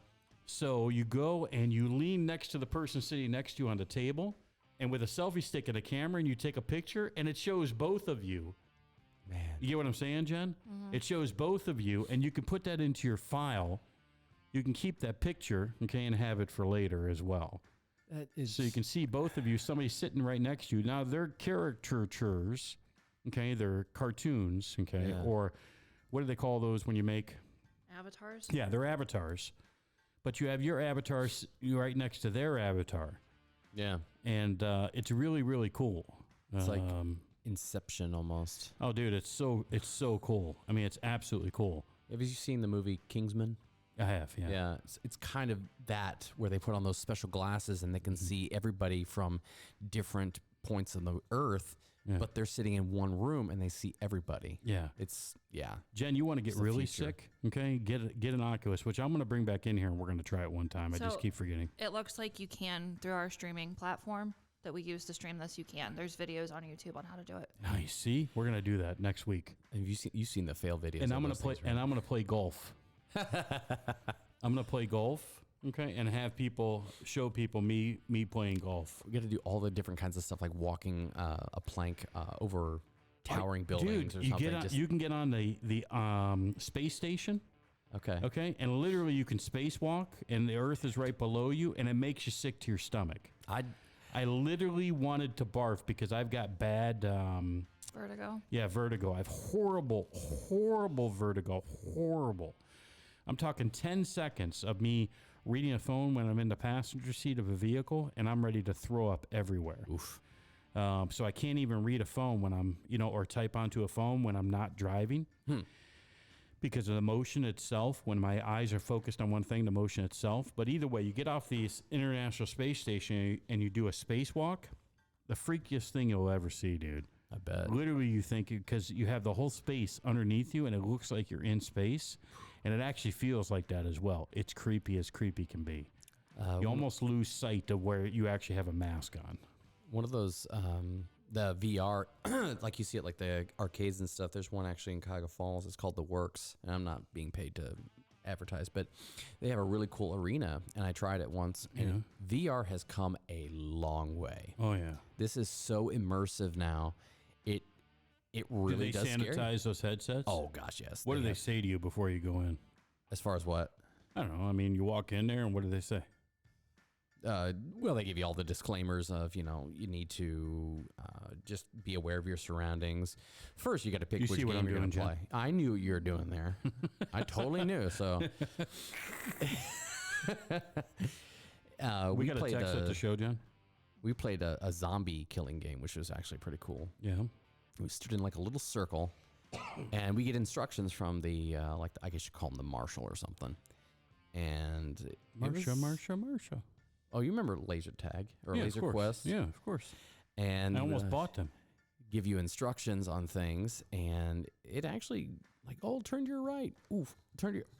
So you go and you lean next to the person sitting next to you on the table, and with a selfie stick and a camera, and you take a picture, and it shows both of you. Man. You get what I'm saying, Jen? It shows both of you, and you can put that into your file. You can keep that picture, okay, and have it for later as well. That is So you can see both of you, somebody sitting right next to you. Now, they're caricatures, okay? They're cartoons, okay? Yeah. Or what do they call those when you make? Avatars? Yeah, they're avatars. But you have your avatar right next to their avatar. Yeah. And it's really, really cool. It's like Inception almost. Oh, dude, it's so cool. I mean, it's absolutely cool. Have you seen the movie Kingsman? I have, yeah. Yeah, it's kind of that where they put on those special glasses and they can see everybody from different points of the earth, but they're sitting in one room and they see everybody. Yeah. Jen, you want to get It's the really future. sick? Okay, get an Oculus, which I'm going to bring back in here and we're going to try it one time. I just So- keep forgetting. It looks like you can, through our streaming platform that we use to stream this, you can. There's videos on YouTube on how to do it. Nice. See, we're going to do that next week. Have you've seen the fail videos? And of I'm going those to play. things, right? And I'm going to play golf. I'm going to play golf. Okay, and have people show people me playing golf. We got to do all the different kinds of stuff, like walking a plank over towering buildings Dude, or something. you can get on the space station. Okay. Okay, and literally you can spacewalk, and the Earth is right below you, and it makes you sick to your stomach. I literally wanted to barf because I've got bad Vertigo. Yeah, vertigo. I have horrible vertigo. Horrible. I'm talking 10 seconds of me reading a phone when I'm in the passenger seat of a vehicle, and I'm ready to throw up everywhere. Oof. So I can't even read a phone when I'm, or type onto a phone when I'm not driving. Because of the motion itself, when my eyes are focused on one thing, the motion itself. But either way, you get off the International Space Station and you do a spacewalk, the freakiest thing you'll ever see, dude. I bet. Literally, you think, because you have the whole space underneath you and it looks like you're in space, and it actually feels like that as well. It's creepy as creepy can be. You almost lose sight of where you actually have a mask on. One of those, the VR, like you see it like the arcades and stuff. There's one actually in Cuyahoga Falls. It's called The Works, and I'm not being paid to advertise, but they have a really cool arena, and I tried it once, and VR has come a long way. Oh, yeah. This is so immersive now. It really do they does scare you. sanitize those headsets? Oh, gosh, yes. What do they have. say to you before you go in? As far as what? I don't know. I mean, you walk in there, and what do they say? Well, they give you all the disclaimers of, you need to just be aware of your surroundings. First, you got to pick You which see what game I'm you're going to doing, play. I knew what you were doing there. I totally knew. So We got a text at the show, John? we played a zombie killing game, which was actually pretty cool. Yeah. We stood in like a little circle, and we get instructions from the I guess you call them the marshal or something. And Marsha. Oh, you remember laser tag or Yeah, laser of course. quest? Yeah, of course. And I almost bought them. give you instructions on things, and it actually turn to your right. Oof,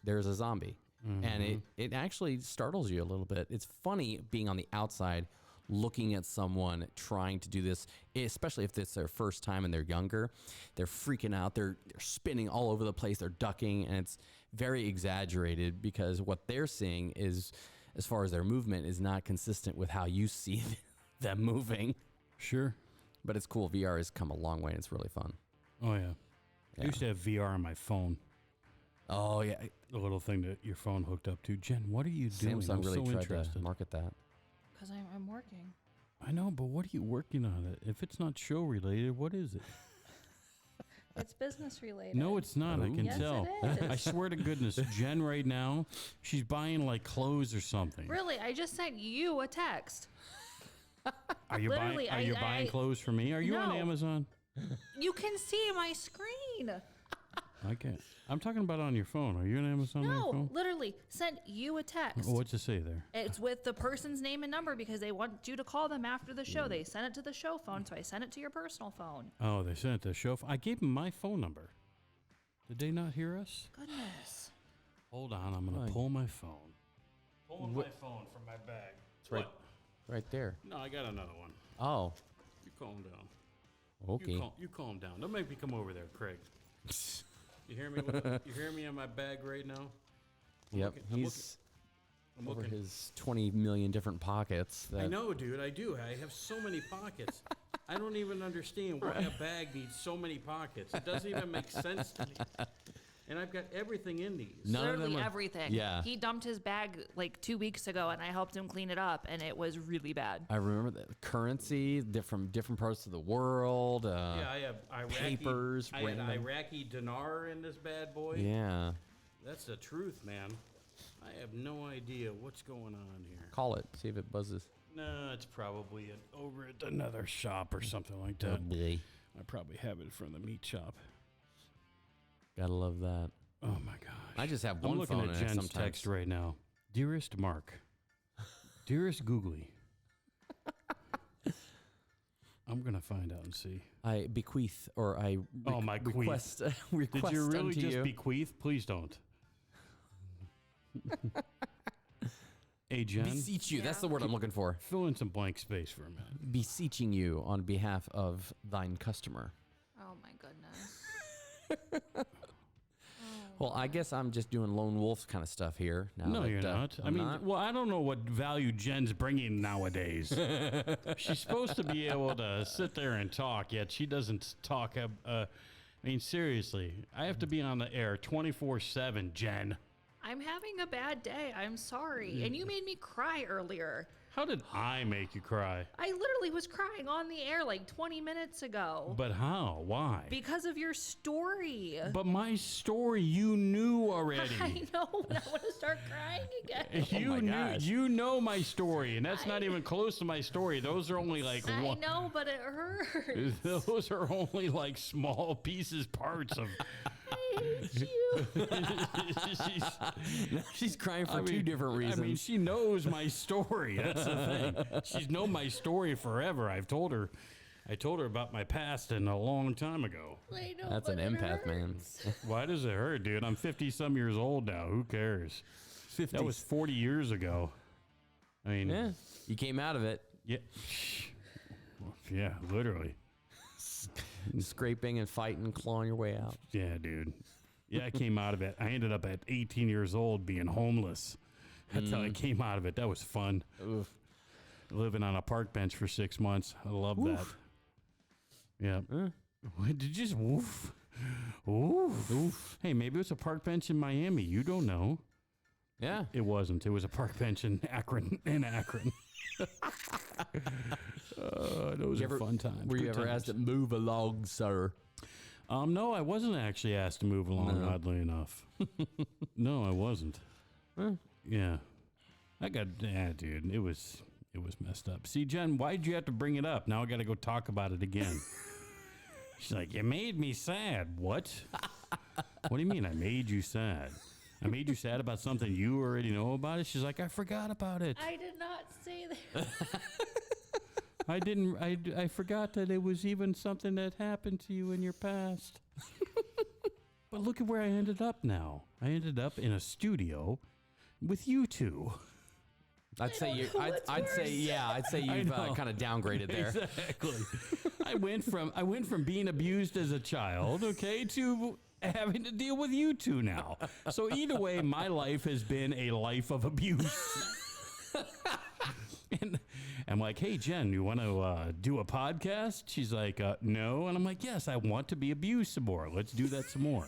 there's a zombie. And it actually startles you a little bit. It's funny being on the outside looking at someone trying to do this, especially if it's their first time and they're younger. They're freaking out. They're spinning all over the place. They're ducking, and it's very exaggerated because what they're seeing is, as far as their movement, is not consistent with how you see them moving. Sure. But it's cool. VR has come a long way, and it's really fun. Oh, yeah. I used to have VR on my phone. Oh, yeah. The little thing that your phone hooked up to. Jen, what are you doing? Samsung I'm really so tried interested. to market that. Because I'm working. I know, but what are you working on it? If it's not show related, what is it? It's business related. No, it's not. I can Yes, tell. it is. I swear to goodness, Jen right now, she's buying like clothes or something. Really, I just sent you a text. Are you Literally, buying? Are you buying clothes for me? Are you on No. Amazon? You can see my screen. I can't. I'm talking about on your phone. Are you on Amazon on your No, phone? literally, sent you a text. What's it say there? It's with the person's name and number because they want you to call them after the show. They sent it to the show phone, so I sent it to your personal phone. Oh, they sent it to show. I gave them my phone number. Did they not hear us? Goodness. Hold on, I'm going to pull my phone. Pulling my phone from my bag. It's right there. No, I got another one. Oh. You calm down. Okay. You calm down. Don't make me come over there, Craig. You hear me? You hear me in my bag right now? He's over his 20 million different pockets. I know, dude. I do. I have so many pockets. I don't even understand why a bag needs so many pockets. It doesn't even make sense to me. And I've got everything in these. Literally everything. Yeah. He dumped his bag like 2 weeks ago, and I helped him clean it up, and it was really bad. I remember the currency from different parts of the world. I have papers. I had Iraqi dinar in this bad boy. Yeah. That's the truth, man. I have no idea what's going on here. Call it. See if it buzzes. No, it's probably over at another shop or something like that. Probably. I probably have it from the meat shop. Gotta love that. Oh my gosh! I just have one I'm looking phone at and Jen's text right now. Dearest Mark, dearest Googly. I'm gonna find out and see. I bequeath or I my request. request Did you really unto just you. bequeath? Please don't. Hey Jen, Beseech you. That's the word I'm looking for. fill in some blank space for a minute. Beseeching you on behalf of thine customer. Oh my goodness. Well, I guess I'm just doing lone wolf kind of stuff here. Now No, that, you're not. I'm I mean, I don't know what value Jen's bringing nowadays. She's supposed to be able to sit there and talk, yet she doesn't talk. I mean, seriously, I have to be on the air 24/7, Jen. I'm having a bad day. I'm sorry. And you made me cry earlier. How did I make you cry? I literally was crying on the air like 20 minutes ago. But how? Why? Because of your story. But my story you knew already. I know, but I want to start crying again. You know my story, and that's not even close to my story. Those are only like I know, but it hurts. Those are only like small parts of. I hate you. She's crying for two different reasons. I mean, she knows my story. That's the thing. She's known my story forever. I told her about my past and a long time ago. I know, that's an empath, man. Why does it hurt, dude? I'm 50-some years old now. Who cares? 50. That was 40 years ago. I mean, yeah, you came out of it. Yeah, yeah, literally. Scraping and fighting, clawing your way out. Yeah, dude. Yeah, I came out of it. I ended up at 18 years old being homeless. That's how I came out of it. That was fun. Oof. Living on a park bench for 6 months. I love that. Yeah. Did you just woof? Oof. Oof. Hey, maybe it was a park bench in Miami. You don't know. Yeah. It wasn't. It was a park bench in Akron. Those are fun times. Were you ever asked to move along, sir? No, I wasn't actually asked to move along, oddly enough. No, I wasn't. Yeah. Dude, it was messed up. See, Jen, why'd you have to bring it up? Now I got to go talk about it again. She's like, you made me sad. What? What do you mean I made you sad? I made you sad about something you already know about it? She's like, I forgot about it. I did not say that. I forgot that it was even something that happened to you in your past. But look at where I ended up now. I ended up in a studio with you two. I'd say you've kind of downgraded there. Exactly. I went from being abused as a child, okay, to having to deal with you two now. So either way, my life has been a life of abuse. And I'm like, hey, Jen, you want to do a podcast? She's like, no. And I'm like, yes, I want to be abused some more. Let's do that some more.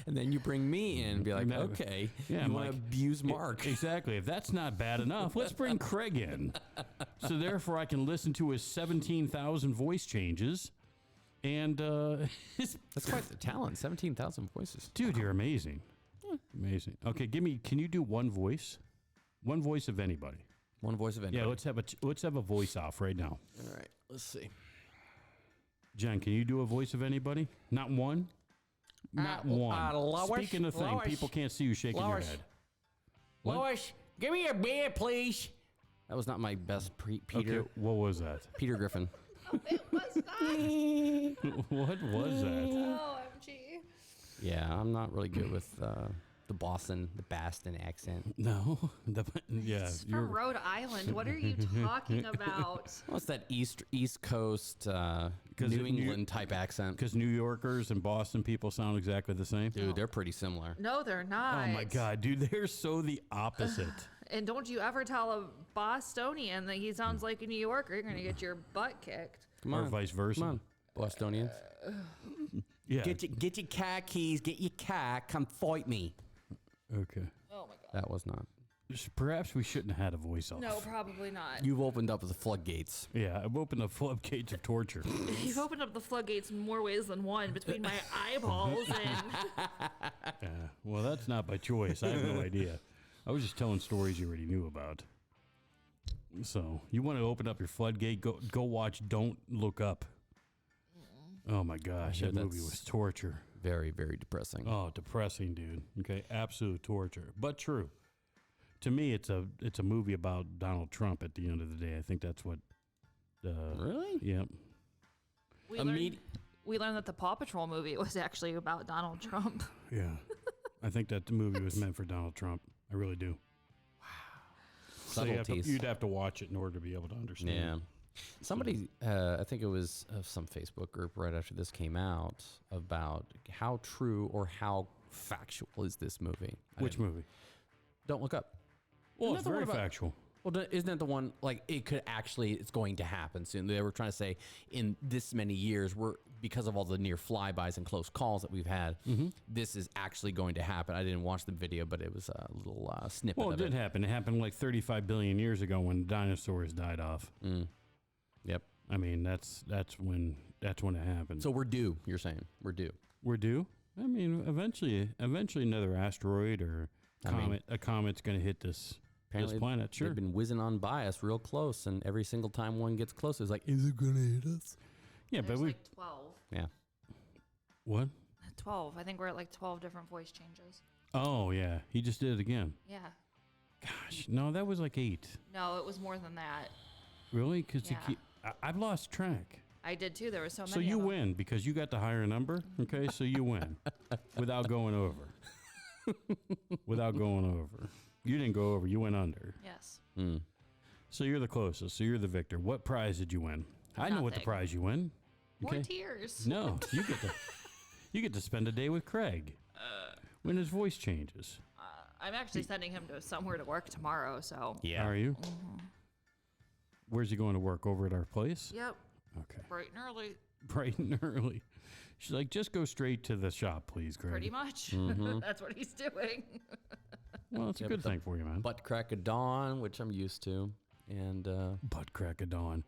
And then you bring me in and be like, okay, yeah, you want to abuse Mark. Exactly. If that's not bad enough, let's bring Craig in. So therefore I can listen to his 17,000 voice changes. And that's quite the talent, 17,000 voices. Dude, you're amazing. Amazing. Okay, can you do one voice? One voice of anybody. One voice of anybody. Yeah, let's have a voice off right now. All right, let's see. Jen, can you do a voice of anybody? Not one? Not one. Lois, Speaking of thing, people can't see you shaking your head. What? Lois, give me a beer, please. That was not my best Peter. Okay, what was that? Peter Griffin. It was not. What was that? OMG. Yeah, I'm not really good with the Boston accent. No. Yeah. It's from Rhode Island. What are you talking about? What's that East Coast New England type accent? Because New Yorkers and Boston people sound exactly the same. Dude, they're pretty similar. No, they're not. Oh my God, dude, they're so the opposite. And don't you ever tell a Bostonian that he sounds like a New Yorker. You're going to get your butt kicked. Come on. Or vice versa. Come on, Bostonians. Yeah. Get your car keys, get your car, come fight me. Okay. Oh my God. That was not. Perhaps we shouldn't have had a voice off. No, probably not. You've opened up the floodgates. Yeah, I've opened the floodgates of torture. You've opened up the floodgates in more ways than one between my eyeballs and... Yeah. Well, that's not by choice. I have no idea. I was just telling stories you already knew about. So, you want to open up your floodgate? Go watch Don't Look Up. Oh my gosh, that movie was torture. Very, very depressing. Oh, depressing, dude. Okay, absolute torture, but true. To me, it's a movie about Donald Trump. At the end of the day, I think that's what. Really? Yep. We learned that the Paw Patrol movie was actually about Donald Trump. Yeah, I think that the movie was meant for Donald Trump. I really do. So you'd have to watch it in order to be able to understand. Yeah. Somebody, I think it was some Facebook group right after this came out about how true or how factual is this movie. Which movie? Don't Look Up. Well, it's very factual. Well, isn't that the one, like, it's going to happen soon. They were trying to say in this many years, because of all the near flybys and close calls that we've had, this is actually going to happen. I didn't watch the video, but it was a little snippet of it. Well, it did happen. It happened like 35 billion years ago when dinosaurs died off. Yep. I mean, that's when it happened. So we're due, you're saying. We're due. We're due? I mean, eventually another asteroid or a comet's going to hit this planet. Sure. They've been whizzing on by us real close, and every single time one gets close, it's like, is it going to hit us? Yeah, There's but we... like 12. Yeah. What? 12. I think we're at like 12 different voice changes. Oh, yeah. He just did it again. Yeah. Gosh, no, that was like 8. No, it was more than that. Really? Because Yeah. I've lost track. I did too. There were so many. So you of them. win because you got the higher number. Okay, so you win without going over. Without going over. You didn't go over. You went under. Yes. So you're the closest. So you're the victor. What prize did you win? I know what the Nothing. prize you win. More tears. No, you get to spend a day with Craig when his voice changes. I'm actually sending him to somewhere to work tomorrow. So. Yeah. Are you? Where's he going to work? Over at our place? Yep. Okay. Bright and early. Bright and early. She's like, just go straight to the shop, please, Craig. Pretty much. That's what he's doing. Well, it's a good thing for you, man. Butt crack of dawn, which I'm used to. And Butt crack of dawn.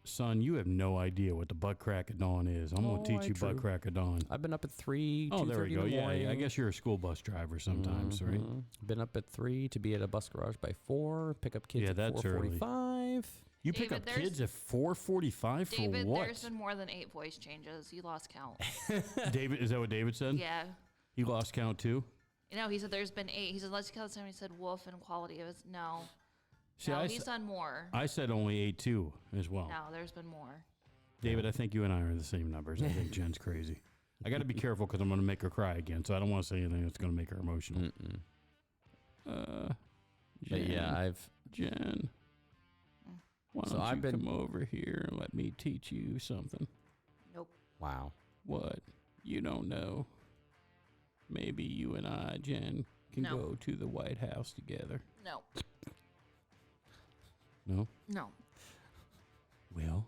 Son, you have no idea what the butt crack of dawn is. I'm going to teach you butt crack of dawn. I've been up at 3, Oh, there we 2:30 go. in the Yeah, morning. I guess you're a school bus driver sometimes, right? Been up at 3 to be at a bus garage by 4, pick up kids Yeah, at that's early. 4:45. You pick David, up kids at 4:45 for David, what? there's been more than 8 voice changes. You lost count. David, is that what David said? Yeah. He lost count too? You know, he said there's been 8. He said, let's count the time he said wolf and quality. It was no. See, No, I he's s- done more. I said only 8 too as well. No, there's been more. David, I think you and I are the same numbers. I think Jen's crazy. I got to be careful because I'm going to make her cry again, so I don't want to say anything that's going to make her emotional. But Jen, yeah, Jen, why So don't I've you been- come over here and let me teach you something? Nope. wow. What? You don't know. Maybe you and I, Jen, can No. go to the White House together. No. No? No. Well,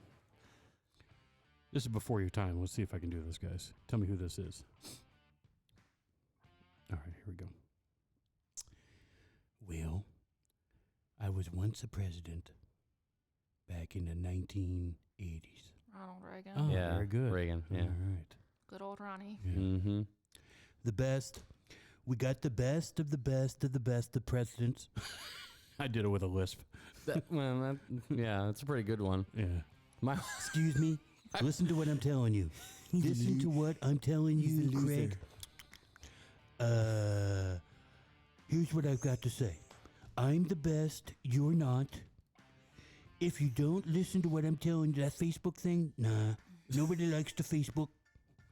this is before your time. Let's see if I can do this, guys. Tell me who this is. All right, here we go. Well, I was once a president back in the 1980s. Ronald Reagan. Oh, Yeah, very good. Reagan, yeah. All right. Good old Ronnie. Yeah. Mm-hmm. The best. We got the best of the best of the best of presidents. I did it with a lisp. Yeah, that's a pretty good one. Yeah. My Excuse me. Listen to what I'm telling you. Listen to what I'm telling you, Craig. Here's what I've got to say. I'm the best. You're not. If you don't listen to what I'm telling you, that Facebook thing, nah. Nobody likes the Facebook.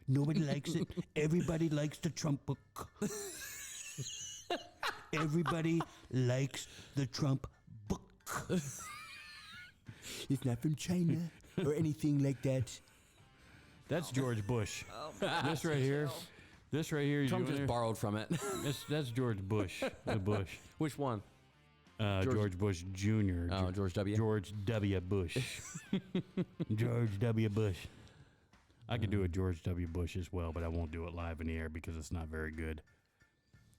Nobody likes it. Everybody likes the Trump book. Everybody likes the Trump book. It's not from China or anything like that. That's George Bush. Oh, This right here. This right here. Trump you just wanna- borrowed from it. That's George Bush. The Bush. Which one? George Bush Jr. Oh, George W. George W. Bush. George W. Bush. I could do a George W. Bush as well, but I won't do it live in the air because it's not very good.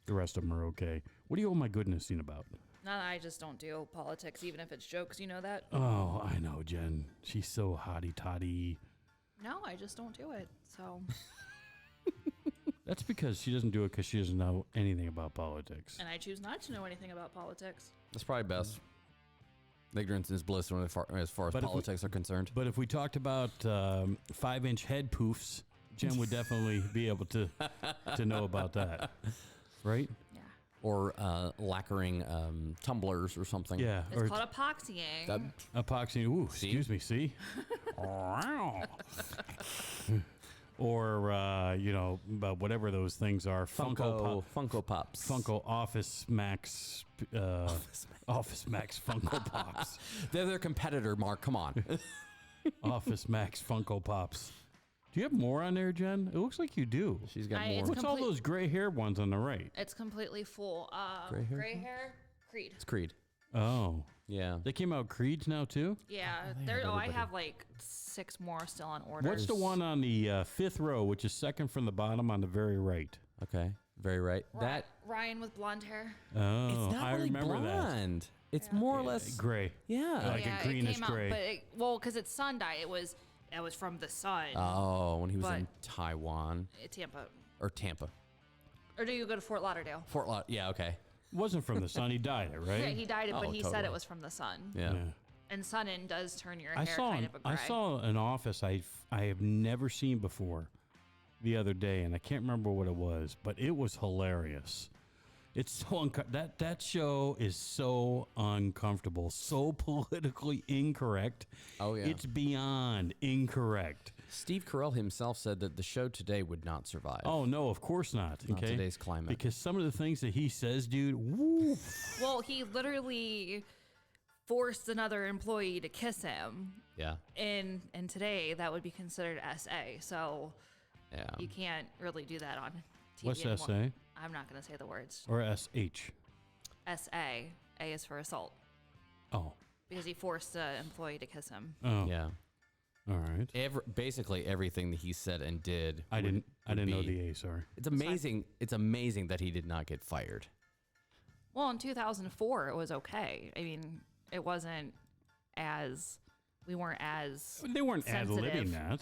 The rest of them are okay. What do you owe my goodnessing about? No, I just don't do politics, even if it's jokes. You know that? Oh, I know, Jen. She's so hotty-toddy. No, I just don't do it. So That's because she doesn't do it because she doesn't know anything about politics. and I choose not to know anything about politics. That's probably best. Ignorance is bliss as far as But if we- politics are concerned. But if we talked about 5-inch head poofs, Jen would definitely be able to know about that, right? Yeah. Or lacquering tumblers or something. Yeah, It's or called epoxying. That, epoxy. Ooh, See? excuse me. See, or whatever those things are. Funko Pops. Funko Office Max. Office Max Funko Pops. They're their competitor, Mark. Come on. Office Max Funko Pops. Do you have more on there, Jen? It looks like you do. She's got I- more. it's What's all those gray hair ones on the right? It's completely full. Gray hair? Gray hair? Creed. It's Creed. Oh, Yeah. they came out Creeds now too. Yeah. they There. have Oh, I everybody. have like 6 more still on order. What's the one on the fifth row, which is second from the bottom on the very right? Okay. Very right. That Ryan with blonde hair. Oh, it's not I really remember blonde. It's more or less gray. Yeah. Like a yeah, greenish it came gray. out, but because it's sun dye, it was from the sun. Oh, when he was But- in Taiwan Tampa. or Tampa. Or do you go to Fort Lauderdale? Fort Lauderdale. Yeah. Okay. Wasn't from the sun. He dyed it, right? Yeah, he dyed it, Oh, but he said totally. it was from the sun. Yeah. And sun-in does turn your I hair saw kind an, of a gray. I saw an office I have never seen before the other day, and I can't remember what it was, but it was hilarious. It's so that show is so uncomfortable, so politically incorrect. Oh, yeah. It's beyond incorrect. Steve Carell himself said that the show today would not survive. Oh no, of course not. Not Okay, today's climate. because some of the things that he says, dude. Woo. Well, he literally forced another employee to kiss him. Yeah. And today that would be considered SA. So Yeah. you can't really do that on TV What's anymore. SA I'm not going to say the words. or SH? SA. A is for assault. Oh, Because he forced the employee to kiss him. oh, Yeah. all right. Basically everything that he said and did. I didn't know be- the A. Sorry. It's amazing. It's amazing that he did not get fired. Well, in 2004, it was okay. I mean, it wasn't as, we weren't as, They weren't ad libbing sensitive. that.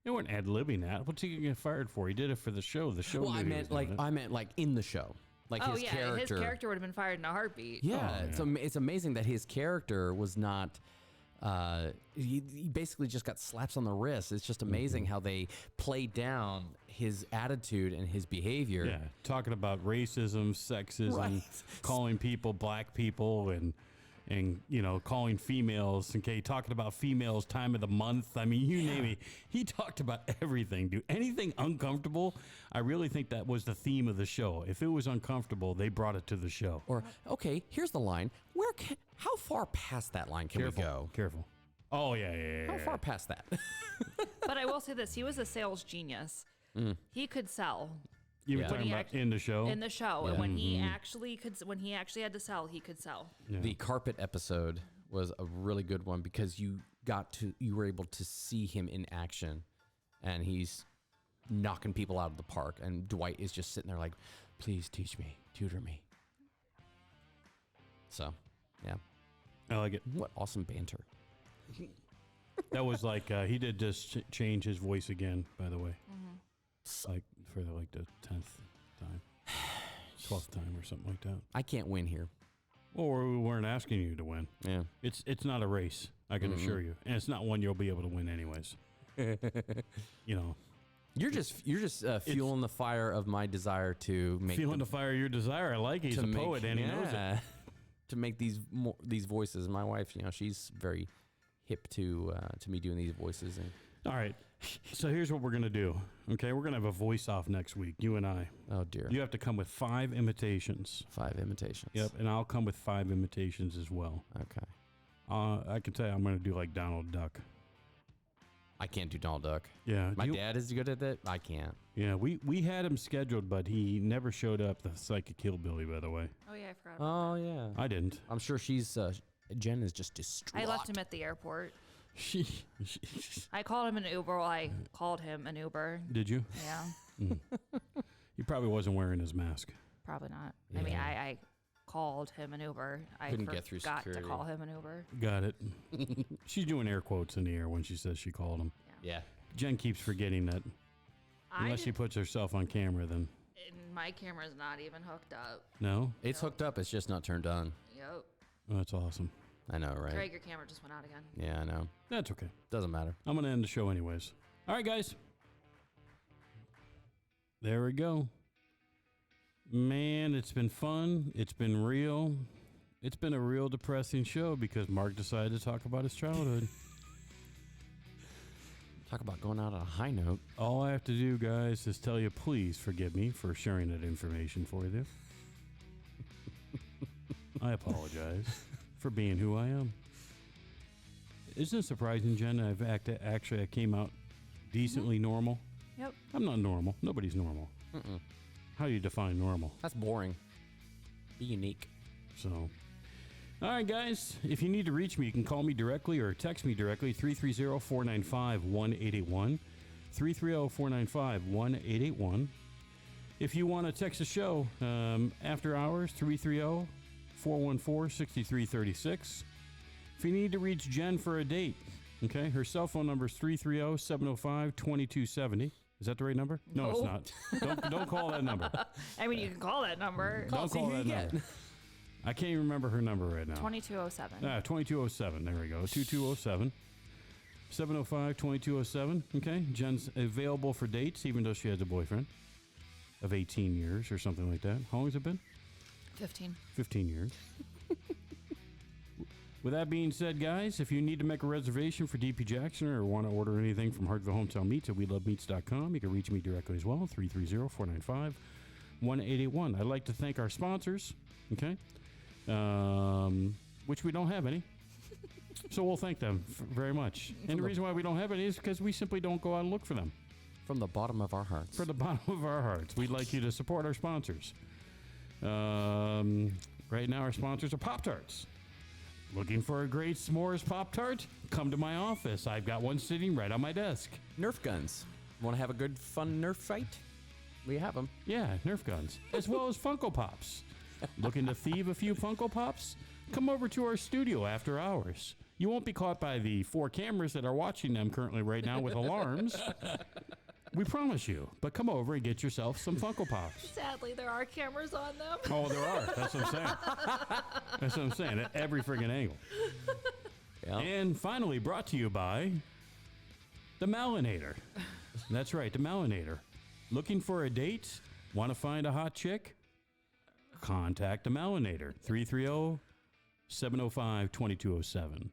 They weren't ad libbing that. What's he gonna get fired for? He did it for the show. The show. Well, knew I he meant was doing it. I meant like in the show, like oh his yeah, character. his character would have been fired in a heartbeat. Yeah, Oh, it's amazing that his character was not. He basically just got slaps on the wrist. It's just amazing how they played down his attitude and his behavior. Yeah, talking about racism, sexism, Right. calling people black people, and calling females. Okay, talking about females time of the month. I mean, you name it. He talked about everything, dude. Anything uncomfortable. I really think that was the theme of the show. If it was uncomfortable, they brought it to the show. Or okay, here's the line. How far past that line can Careful, we go? careful. Oh yeah. How far past that? But I will say this: he was a sales genius. He could sell You were Yeah. talking When he about in the show. in the show, and Yeah. when he actually had to sell, he could sell. Yeah. The carpet episode was a really good one because you were able to see him in action, and he's knocking people out of the park, and Dwight is just sitting there like, please teach me, tutor me. So, yeah, I like it. what awesome banter. That was like he did just change his voice again. By the way, like for the 10th time, 12th time, or something like that. I can't win here. Or we weren't asking you to win. Yeah. It's not a race. I can assure you, and it's not one you'll be able to win anyways. You're just fueling the fire of my desire to make Feeling the fire of your desire. I like it. He's a poet, and he knows it. To make these voices. My wife, she's very hip to me doing these voices. And All right. So here's what we're going to do. Okay, we're going to have a voice off next week, you and I. Oh, dear. You have to come with 5 imitations. 5 imitations. Yep, and I'll come with 5 imitations as well. Okay. I can tell you I'm going to do like Donald Duck. I can't do Donald Duck. Yeah. My dad is good at that. I can't. Yeah, we had him scheduled, but he never showed up, the psychic hillbilly, by the way. Oh, yeah, I forgot about Oh, yeah. I didn't. I'm sure Jen is just distraught. I left him at the airport. She I called him an Uber. Well, I called him an Uber. Did you? Yeah, He probably wasn't wearing his mask. probably not. I mean, I called him an Uber. I Couldn't get through forgot to security. call him an Uber. Got it. She's doing air quotes in the air when she says she called him. Yeah. Jen keeps forgetting that. Unless she and puts herself on camera, then my camera's not even hooked up. no. It's hooked up. It's just not turned on. Yep. Oh, that's awesome. I know, right? Greg, your camera just went out again. Yeah, I know. That's okay. Doesn't matter. I'm going to end the show anyways. All right, guys. There we go. Man, it's been fun. It's been real. It's been a real depressing show because Mark decided to talk about his childhood. Talk about going out on a high note. All I have to do, guys, is tell you, please forgive me for sharing that information for you. I apologize for being who I am. Isn't it surprising, Jen? I came out decently normal. Yep. I'm not normal. Nobody's normal. Mm-mm. How do you define normal? That's boring. Be unique. So, all right, guys. If you need to reach me, you can call me directly or text me directly, 330-495-1881. 330-495-1881. If you want to text the show after hours, 330-414-6336. If you need to reach Jen for a date, okay, her cell phone number is 330-705-2270. Is that the right number? No, it's No. not. Don't call that number. I mean, you can call that number. Don't call that number. I can't even remember her number right now. 2207. 2207. There we go. 2207. 705-2207. Okay. Jen's available for dates, even though she has a boyfriend of 18 years or something like that. How long has it been? 15. 15 years. With that being said, guys, if you need to make a reservation for DP Jackson or want to order anything from Hartville Hometown Meats at WeLoveMeats.com, you can reach me directly as well, 330-495-1881. I'd like to thank our sponsors, okay, which we don't have any. So we'll thank them very much. And the reason why we don't have any is because we simply don't go out and look for them. From the bottom of our hearts. For the bottom of our hearts. We'd like you to support our sponsors. Right now our sponsors are Pop-Tarts. Looking for a great s'mores Pop-Tart? Come to my office. I've got one sitting right on my desk. Nerf guns. Want to have a good, fun Nerf fight? We have them. Yeah, Nerf guns. As well as Funko Pops. Looking to thieve a few Funko Pops? Come over to our studio after hours. You won't be caught by the 4 cameras that are watching them currently right now with alarms. We promise you. But come over and get yourself some Funko Pops. Sadly, there are cameras on them. Oh, there are. That's what I'm saying. That's what I'm saying. At every friggin' angle. Yeah. And finally, brought to you by the Malinator. That's right, the Malinator. Looking for a date? Want to find a hot chick? Contact the Malinator. 330-705-2207.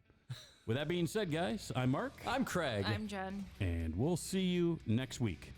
With that being said, guys, I'm Mark. I'm Craig. I'm Jen. And we'll see you next week.